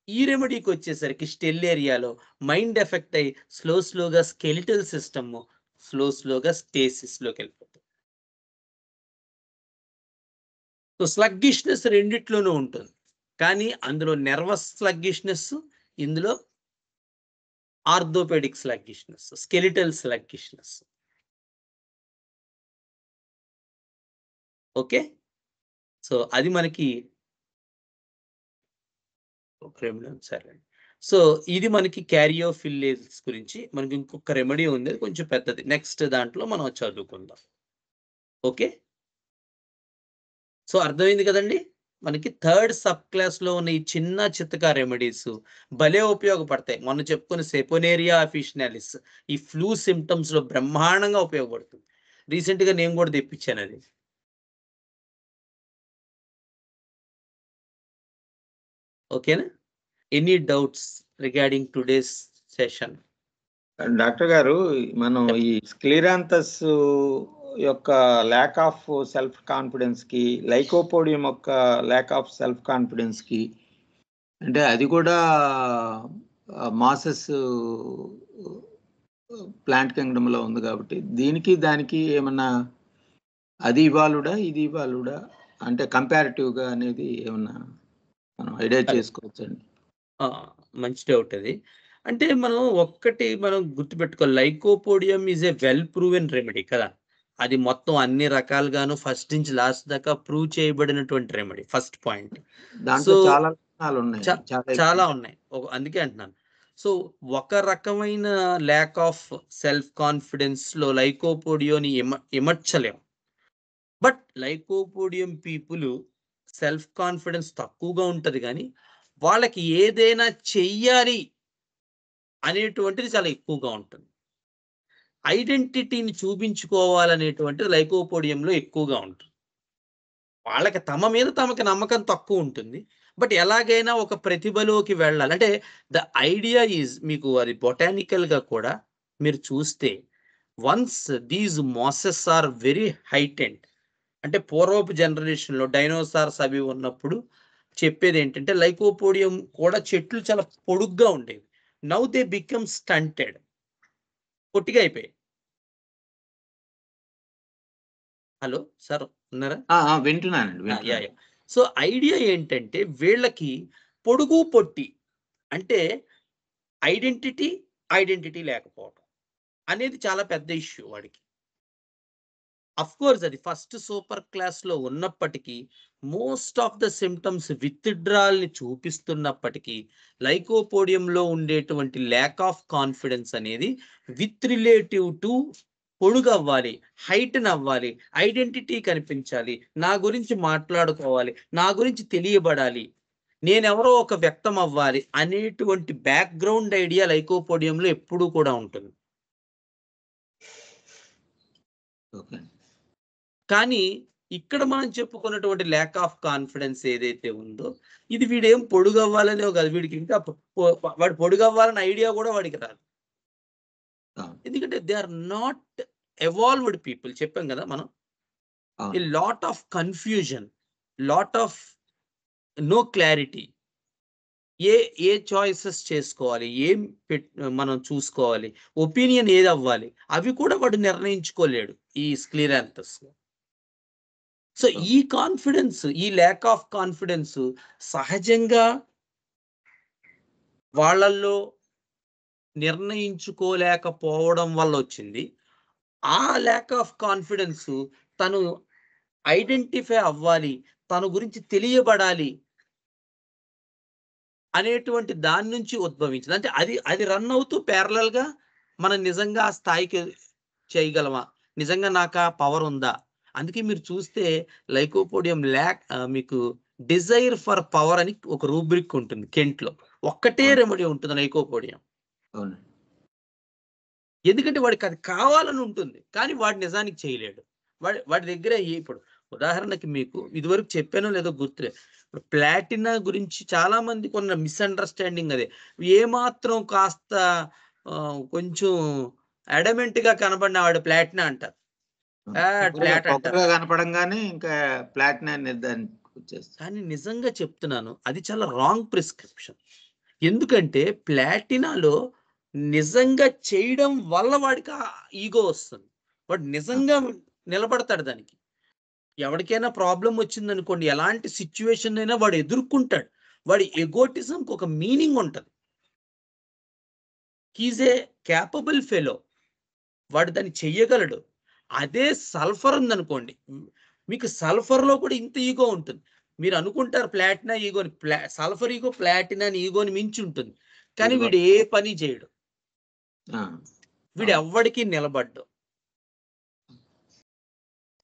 ఈ రెమెడీకి వచ్చేసరికి స్టెల్ ఏరియాలో మైండ్ ఎఫెక్ట్ అయ్యి స్లోగా స్కెలిటల్ సిస్టమ్ స్లోగా స్టేసిస్ లోకి వెళ్ళిపోతుంది. సో స్లగ్గిష్నెస్ రెండిట్లోనూ ఉంటుంది. కానీ అందులో నర్వస్ స్లగ్గిష్నెస్, ఇందులో orthopaedic sluggishness, skeletal sluggishness. Okay, so అది మనకి సరే. సో ఇది మనకి క్యారియోఫిల్లేస్ గురించి. మనకి ఇంకొక రెమెడీ ఉంది, కొంచెం పెద్దది. నెక్స్ట్ దాంట్లో మనం చదువుకుందాం. ఓకే, సో అర్థమైంది కదండి. మనకి థర్డ్ సబ్ క్లాస్ లో ఉన్న ఈ చిన్న చిత్తక రెమెడీస్ భలే ఉపయోగపడతాయి. మనం చెప్పుకున్న సెపోనేరియా అఫిషనాలిస్ ఈ ఫ్లూ సిమ్టమ్స్ లో బ్రహ్మాండంగా ఉపయోగపడుతుంది. రీసెంట్ గా నేను కూడా తెప్పించాను అది. ఓకేనా? Any doubts regarding today's session? Doctor గారు, మనం ఈ స్క్లీరాంథస్ యొక్క ల్యాక్ ఆఫ్ సెల్ఫ్ కాన్ఫిడెన్స్ కి, లైకోపోడియం యొక్క ల్యాక్ ఆఫ్ సెల్ఫ్ కాన్ఫిడెన్స్ కి, అంటే అది కూడా మాసెస్ ప్లాంట్ కింగ్డమ్ లో ఉంది కాబట్టి దీనికి దానికి ఏమన్నా అది ఇవాలుడా ఇది ఇవాలుడా అంటే కంపారిటివ్ గా అనేది ఏమన్నా మనం ఐడియా చేసుకోవచ్చండి? మంచి డౌట్ అది. అంటే మనం గుర్తుపెట్టుకోవాలి, lycopodium is a well proven remedy కదా. అది మొత్తం అన్ని రకాలుగాను ఫస్ట్ నుంచి లాస్ట్ దాకా ప్రూవ్ చేయబడినటువంటి రెమెడీ. First point. దాంట్లో చాలా లక్షణాలు ఉన్నాయి, చాలా ఉన్నాయి. అందుకే అంటున్నాను. సో ఒక రకమైన ల్యాక్ ఆఫ్ సెల్ఫ్ కాన్ఫిడెన్స్ లో లైకోపోడియోని ఇమర్చలేం. But Lycopodium people self confidence తక్కువగా ఉంటది, కానీ వాళ్ళకి ఏదైనా చెయ్యాలి అనేటువంటిది చాలా ఎక్కువగా ఉంటుంది. ఐడెంటిటీని చూపించుకోవాలనేటువంటిది లైకోపోడియంలో ఎక్కువగా ఉంటుంది. వాళ్ళకి తమ మీద తమకి నమ్మకం తక్కువ ఉంటుంది. బట్ ఎలాగైనా ఒక ప్రతిభలోకి వెళ్ళాలి అంటే ద ఐడియా ఈజ్, మీకు అది బొటానికల్ గా కూడా మీరు చూస్తే, once these masses are very heightened, అంటే పూర్వపు జనరేషన్ లో డైనోసార్స్ అవి ఉన్నప్పుడు చెప్పేది ఏంటంటే లైకోపోడియం కూడా చెట్లు చాలా పొడుగ్గా ఉండేవి. నౌ దే బికమ్ స్టంటెడ్, పొట్టిగా అయిపోయాయి. హలో సార్, ఉన్నారా? వింటున్నానండి. సో ఐడియా ఏంటంటే వీళ్ళకి పొడుగు పొట్టి అంటే ఐడెంటిటీ లేకపోవడం అనేది చాలా పెద్ద ఇష్యూ వాడికి. అఫ్ కోర్స్ అది ఫస్ట్ సూపర్ క్లాస్ లో ఉన్నప్పటికీ most of the symptoms withdrawal ని చూపిస్తున్నప్పటికీ లైకోపోడియంలో ఉండేటువంటి ల్యాక్ ఆఫ్ కాన్ఫిడెన్స్ అనేది విత్ రిలేటివ్ టు పొడుగు అవ్వాలి, హైట్ అవ్వాలి, ఐడెంటిటీ కనిపించాలి, నా గురించి మాట్లాడుకోవాలి, నా గురించి తెలియబడాలి, నేనెవరో ఒక వ్యక్తం అవ్వాలి అనేటువంటి బ్యాక్గ్రౌండ్ ఐడియా లైకోపోడియంలో ఎప్పుడూ కూడా ఉంటుంది. కానీ ఇక్కడ మనం చెప్పుకున్నటువంటి ల్యాక్ ఆఫ్ కాన్ఫిడెన్స్ ఏదైతే ఉందో ఇది వీడేం పొడుగు అవ్వాలనే కాదు, వీడికి ఇంకా వాడు పొడుగు అవ్వాలనే ఐడియా కూడా వాడికి రాదు. ఎందుకంటే they are not evolved people. చెప్పాం కదా మనం, a lot of confusion, lot of no clarity. ఏ చాయిసెస్ చేసుకోవాలి, ఏం మనం చూసుకోవాలి, ఒపీనియన్ ఏది అవ్వాలి, అవి కూడా వాడు నిర్ణయించుకోలేడు ఈ స్క్లిరాంథస్ లో. సో ఈ కాన్ఫిడెన్స్, ఈ ల్యాక్ ఆఫ్ కాన్ఫిడెన్స్ సహజంగా వాళ్ళల్లో నిర్ణయించుకోలేకపోవడం వల్ల వచ్చింది. ఆ ల్యాక్ ఆఫ్ కాన్ఫిడెన్స్ తను ఐడెంటిఫై అవ్వాలి, తన గురించి తెలియబడాలి అనేటువంటి దాని నుంచి ఉద్భవించింది. అంటే అది రన్ అవుతూ ప్యారలల్ గా మనం నిజంగా ఆ స్థాయికి చేయగలమా, నిజంగా నాకు ఆ పవర్ ఉందా. అందుకే మీరు చూస్తే లైకోపోడియం మీకు డిజైర్ ఫర్ పవర్ అని ఒక రూబ్రిక్ ఉంటుంది కెంట్ లో. ఒక్కటే రెమెడీ ఉంటుంది లైకోపోడియం. ఎందుకంటే వాడికి అది కావాలని ఉంటుంది, కానీ వాడు నిజానికి చేయలేడు. వాడి దగ్గర ఇప్పుడు ఉదాహరణకి మీకు ఇదివరకు చెప్పానో లేదో గుర్తులేదు, ప్లాటినా గురించి చాలా మందికి ఉన్న మిస్అండర్స్టాండింగ్ అదే. ఏమాత్రం కాస్త కొంచెం అడమెంట్ గా కనబడిన వాడు ప్లాటినా అంటారు, కనపడంగానే ఇంకా ప్లాటినా నిర్ధారించేస్తారు. కానీ నిజంగా చెప్తున్నాను అది చాలా రాంగ్ ప్రిస్క్రిప్షన్. ఎందుకంటే ప్లాటినాలో నిజంగా చేయడం వల్ల వాడికి ఈగో వస్తుంది, వాడు నిజంగా నిలబడతాడు దానికి. ఎవరికైనా ప్రాబ్లం వచ్చిందనుకోండి, ఎలాంటి సిచ్యువేషన్ అయినా వాడు ఎదుర్కొంటాడు. వాడి ఎగోటిజంకి ఒక మీనింగ్ ఉంటుంది. హీజ్ ఏ క్యాపబుల్ ఫెలో, వాడు దాన్ని చెయ్యగలడు. అదే సల్ఫర్ ఉందనుకోండి, మీకు సల్ఫర్ లో కూడా ఇంత ఈగో ఉంటుంది. మీరు అనుకుంటారు ప్లాటినా ఈగోని, సల్ఫర్ ఈగో ప్లాటినా ఈగోని మించి ఉంటుంది, కానీ వీడు ఏ పని చేయడు, వీడు ఎవ్వడికి నిలబడ్డు.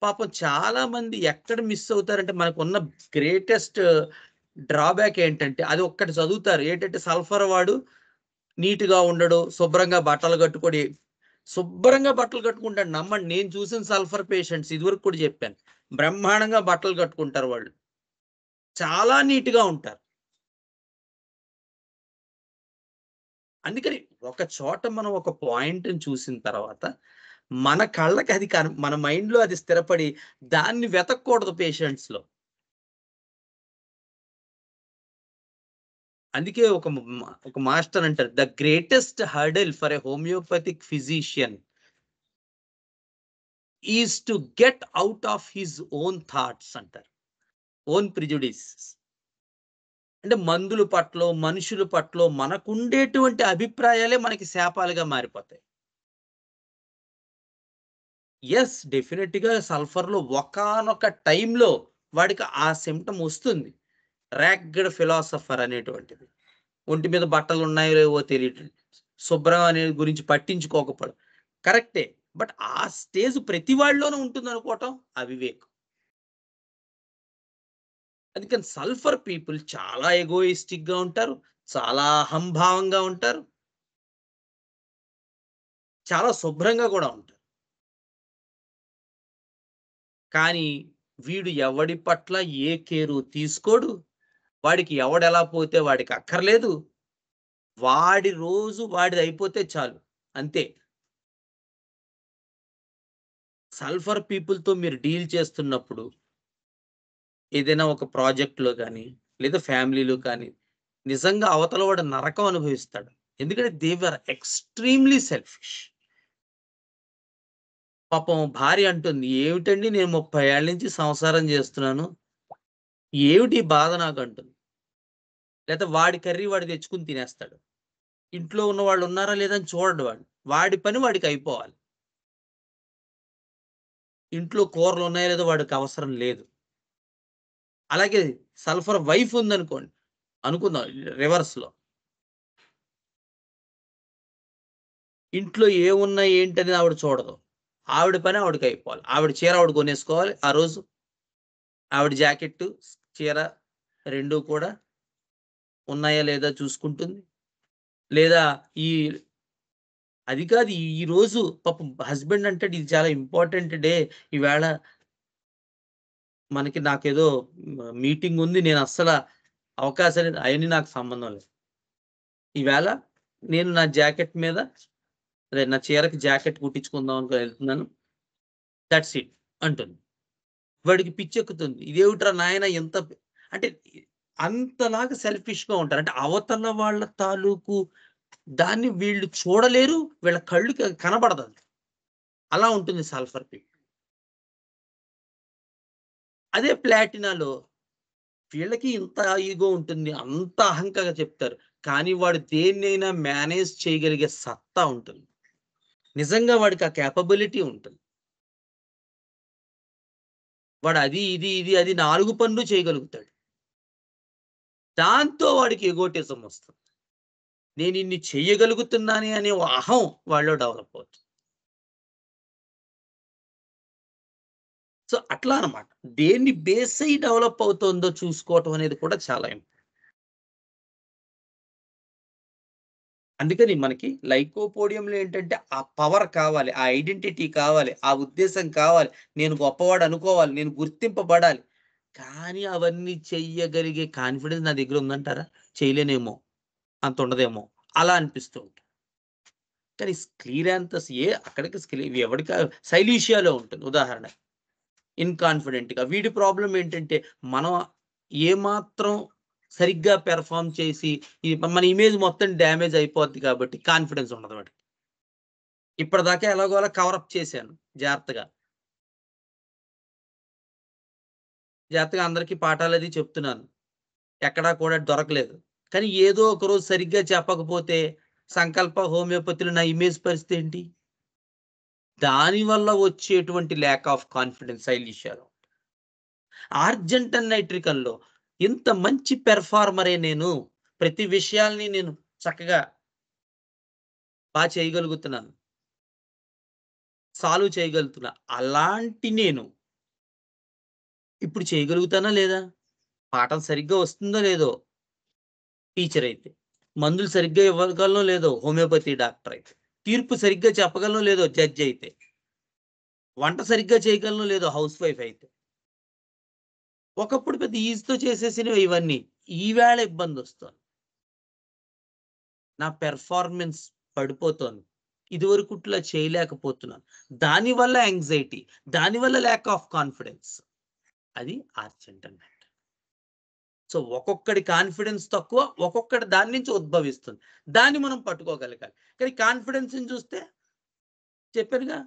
పాపం చాలా మంది ఎక్కడ మిస్ అవుతారంటే, మనకున్న గ్రేటెస్ట్ డ్రాబ్యాక్ ఏంటంటే అది ఒక్కటి చదువుతారు, ఏంటంటే సల్ఫర్ వాడు నీట్గా ఉండడు, శుభ్రంగా బట్టలు కట్టుకొని, శుభ్రంగా బట్టలు కట్టుకుంటాడు. నమ్మండి, నేను చూసిన సల్ఫర్ పేషెంట్స్ ఇదివరకు కూడా చెప్పాను, బ్రహ్మాండంగా బట్టలు కట్టుకుంటారు, వాళ్ళు చాలా నీట్గా ఉంటారు. అందుకని ఒక చోట మనం ఒక పాయింట్ని చూసిన తర్వాత మన కళ్ళకి అది మన మైండ్లో అది స్థిరపడి దాన్ని వెతకూడదు పేషెంట్స్ లో. అందుకే ఒక మాస్టర్ అంటారు, the greatest hurdle for a homoeopathic physician is to get out of his own thoughts అంటారు, ఓన్ ప్రిజుడిసెస్. అంటే మందుల పట్ల, మనుషుల పట్ల మనకుండేటువంటి అభిప్రాయాలే మనకి శాపాలుగా మారిపోతాయి. ఎస్, డెఫినెట్ గా సల్ఫర్ లో ఒకానొక టైంలో వాడికి ఆ సిమ్టమ్ వస్తుంది, ర్యాగ్డ్ ఫిలాసఫర్ అనేటువంటిది. ఒంటి మీద బట్టలు ఉన్నాయో లేవో తెలియదు, శుభ్రం అనే గురించి పట్టించుకోకపోవడం కరెక్టే, బట్ ఆ స్టేజ్ ప్రతి వాళ్ళలోనూ ఉంటుంది అనుకోవటం అవివేకం. అందుకని సల్ఫర్ పీపుల్ చాలా ఎగోయిస్టిక్ గా ఉంటారు, చాలా అహంభావంగా ఉంటారు, చాలా శుభ్రంగా కూడా ఉంటారు. కానీ వీడు ఎవడి పట్ల ఏ కేరు తీసుకోడు, వాడికి ఎవడెలా పోతే వాడికి అక్కర్లేదు, వాడి రోజు వాడిది అయిపోతే చాలు, అంతే. సల్ఫర్ పీపుల్తో మీరు డీల్ చేస్తున్నప్పుడు ఏదైనా ఒక ప్రాజెక్ట్లో కానీ లేదా ఫ్యామిలీలో కానీ నిజంగా అవతల వాడు నరకం అనుభవిస్తాడు. ఎందుకంటే దే ఆర్ ఎక్స్ట్రీమ్లీ సెల్ఫిష్. పాపం భార్య అంటుంది, ఏమిటండి నేను 30 ఏళ్ళ నుంచి సంసారం చేస్తున్నాను, ఏమిటి బాధ నాకు అంటుంది. లేదా వాడి కర్రీ వాడు తెచ్చుకుని తినేస్తాడు, ఇంట్లో ఉన్న వాళ్ళు ఉన్నారా లేదని చూడడు, వాడి పని వాడికి అయిపోవాలి, ఇంట్లో కూరలు ఉన్నాయో లేదో వాడికి అవసరం లేదు. అలాగే సల్ఫర్ వైఫ్ ఉందనుకోండి, అనుకుందాం రివర్స్‌లో. ఇంట్లో ఏమున్నాయి ఏంటనేది ఆవిడ చూడదు. ఆవిడ పని ఆవిడకయిపోవాలి. ఆవిడ చీర ఆవిడ కొనేసుకోవాలి ఆ రోజు. ఆవిడ జాకెట్టు, చీర 2 కూడా ఉన్నాయా లేదా చూసుకుంటుంది. లేదా ఈ అది కాదు, ఈరోజు పాపం హస్బెండ్ అంటాడు, ఇది చాలా ఇంపార్టెంట్ డే. ఈవేళ నాకేదో మీటింగ్ ఉంది. నేను అవకాశం లేదు. అయన్నీ నాకు సంబంధం లేదు. ఈవేళ నేను నా జాకెట్ మీద అదే నా చీరకి జాకెట్ కుట్టించుకుందాం అనుకుని వెళ్తున్నాను. దట్స్ ఇట్ అంటుంది. వాడికి పిచ్చెక్కుతుంది. ఇదేమిట్రా నాయన ఎంత అంటే అంతలాగా సెల్ఫిష్‌గా ఉంటారు. అంటే అవతల వాళ్ళ తాలూకు దాన్ని వీళ్ళు చూడలేరు. వీళ్ళ కళ్ళుకి కనబడదది. అలా ఉంటుంది సల్ఫర్ పిక్. అదే ప్లాటినాలో వీళ్ళకి ఇంత ఈగో ఉంటుంది. అంత అహంకారంగా చెప్తారు. కానీ వాడు దేన్నైనా మేనేజ్ చేయగలిగే సత్తా ఉంటుంది. నిజంగా వాడికి ఆ కేపబిలిటీ ఉంటుంది. వాడు అది, అది 4 పనులు చేయగలుగుతాడు. దాంతో వాడికి ఎగోటిజం వస్తుంది. నేనిన్ని చెయ్యగలుగుతున్నానే అనే అహం వాళ్ళలో డెవలప్ అవుతుంది. సో, అట్లా అన్నమాట. దేన్ని బేస్ అయ్యి డెవలప్ అవుతుందో చూసుకోవటం అనేది కూడా చాలా ఇంపార్టెంట్. అందుకని మనకి లైకోపోడియంలో ఏంటంటే ఆ పవర్ కావాలి. ఆ ఐడెంటిటీ కావాలి. ఆ ఉద్దేశం కావాలి. నేను గొప్పవాడు అనుకోవాలి. నేను గుర్తింపబడాలి. కానీ అవన్నీ చెయ్యగలిగే కాన్ఫిడెన్స్ నా దగ్గర ఉందంటారా? చేయలేనేమో. అంత ఉండదేమో. అలా అనిపిస్తూ ఉంటుంది. కానీ స్క్లీరాంథస్ అక్కడికి ఎవడికి సైలీషియాలో ఉంటుంది ఉదాహరణ. ఇన్‌కాన్ఫిడెంట్‌గా. వీడి ప్రాబ్లమ్ ఏంటంటే మనం ఏమాత్రం సరిగ్గా పెర్ఫార్మ్ చేసి మన ఇమేజ్ మొత్తం డ్యామేజ్ అయిపోద్ది కాబట్టి కాన్ఫిడెన్స్ ఉండదు వాడికి. ఇప్పటిదాకా ఎలాగోలా కవర్ అప్ చేశాను జాగ్రత్తగా. జాగ్రత్తగా అందరికీ పాఠాలది చెప్తున్నాను. ఎక్కడా కూడా దొరకలేదు. కానీ ఏదో ఒకరోజు సరిగ్గా చెప్పకపోతే సంకల్ప హోమియోపతిలో నా ఇమేజ్ పరిస్థితి ఏంటి? దానివల్ల వచ్చేటువంటి ల్యాక్ ఆఫ్ కాన్ఫిడెన్స్ సైలీషియాలో. ఆర్జెంటన్ నైట్రికన్‌లో ఇంత మంచి పెర్ఫార్మరే నేను. ప్రతి విషయాల్ని నేను చక్కగా చేయగలుగుతున్నాను. సాల్వ్ చేయగలుగుతున్నా. అలాంటి నేను ఇప్పుడు చేయగలుగుతానా లేదా? పాఠం సరిగ్గా వస్తుందో లేదో టీచర్ అయితే. మందులు సరిగ్గా ఇవ్వగలనో లేదో హోమియోపతి డాక్టర్ అయితే. తీర్పు సరిగ్గా చెప్పగలనో లేదో జడ్జ్ అయితే. వంట సరిగ్గా చేయగలనో లేదో హౌస్ వైఫ్ అయితే. ఒకప్పుడు పెద్ద ఈజీతో చేసేసినవి ఇవన్నీ. ఈవేళ ఇబ్బందొస్తోంది. నా పెర్ఫార్మన్స్ పడిపోతోంది. ఇదివరకుట్లా చేయలేకపోతున్నాను. దానివల్ల యాంగ్జైటీ, దానివల్ల ల్యాక్ ఆఫ్ కాన్ఫిడెన్స్. అది ఆర్జెంటన్ నైట్రిక్. సో, ఒక్కొక్కడి కాన్ఫిడెన్స్ తక్కువ, ఒక్కొక్కటి దాని నుంచి ఉద్భవిస్తుంది. దాన్ని మనం పట్టుకోగలగాలి. కానీ కాన్ఫిడెన్స్‌ని చూస్తే చెప్పానుగా,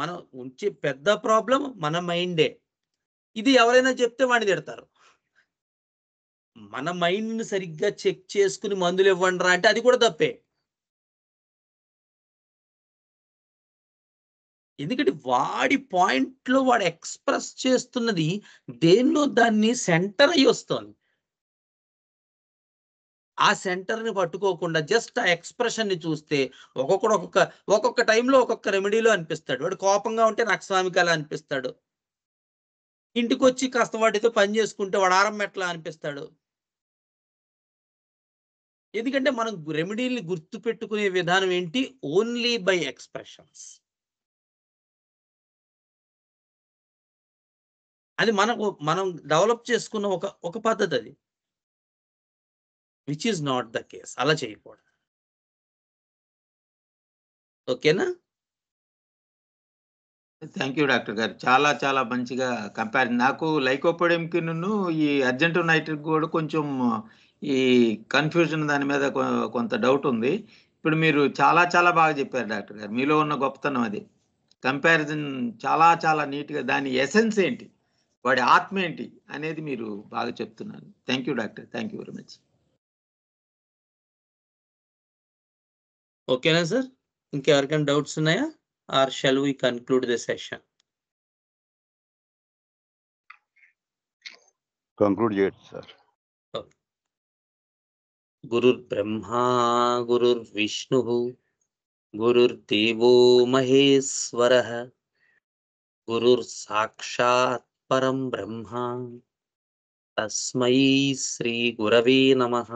మనం ఉంచే పెద్ద ప్రాబ్లమ్ మన మైండే. ఇది ఎవరైనా చెప్తే వాడిని తిడతారు. మన మైండ్‌ని సరిగ్గా చెక్ చేసుకొని మందులివ్వండిరా అంటే అది కూడా తప్పే. ఎందుకంటే వాడి పాయింట్‌లో వాడు ఎక్స్‌ప్రెస్ చేస్తున్నది దేన్నో దాన్ని సెంటర్ అయ్యొస్తోంది. ఆ సెంటర్‌ని పట్టుకోకుండా జస్ట్ ఆ ఎక్స్‌ప్రెషన్‌ని చూస్తే ఒక్కొక్కడు ఒక్కొక్క టైంలో ఒక్కొక్క రెమెడీలో అనిపిస్తాడు. వాడు కోపంగా ఉంటే నక్స్వామికలా అనిపిస్తాడు. ఇంటికొచ్చి కాస్త వాడితో పని చేసుకుంటే వాడు ఆరంమెట్లా అనిపిస్తాడు. ఎందుకంటే మనం రెమెడీలని గుర్తుపెట్టుకునే విధానం ఏంటి? Only by expressions. అది మనం డెవలప్ చేసుకున్న ఒక పద్ధతది. Which is not the case. అలా చేయకూడదు. ఓకేనా? థ్యాంక్ యూ డాక్టర్ గారు. చాలా చాలా మంచిగా నాకు లైకోపోడియంకిను ఈ అర్జెంటో నైట్రిక్ కూడా కొంచెం ఈ కన్‌ఫ్యూజన్ దాని మీద కొంత డౌట్ ఉంది. ఇప్పుడు మీరు చాలా చాలా బాగా చెప్పారు డాక్టర్ గారు. మీలో ఉన్న గొప్పతనం అది. కంపారిజన్ చాలా చాలా నీట్‌గా దాని ఎసెన్స్ ఏంటి? వాడి ఆత్మ ఏంటి? అనేది మీరు బాగా చెప్తున్నారు. Thank you doctor. Thank you very much. ఓకేనా సార్? ఇంకెవరికైనా డౌట్స్ ఉన్నాయా? Or shall we conclude the session? Conclude చేయొచ్చు సార్. గురుర్బ్రహ్మా గురుర్విష్ణుః గురుర్దేవో మహేశ్వరః గురుర్సాక్షాత్ పరం బ్రహ్మ తస్మై శ్రీ గురవే నమః.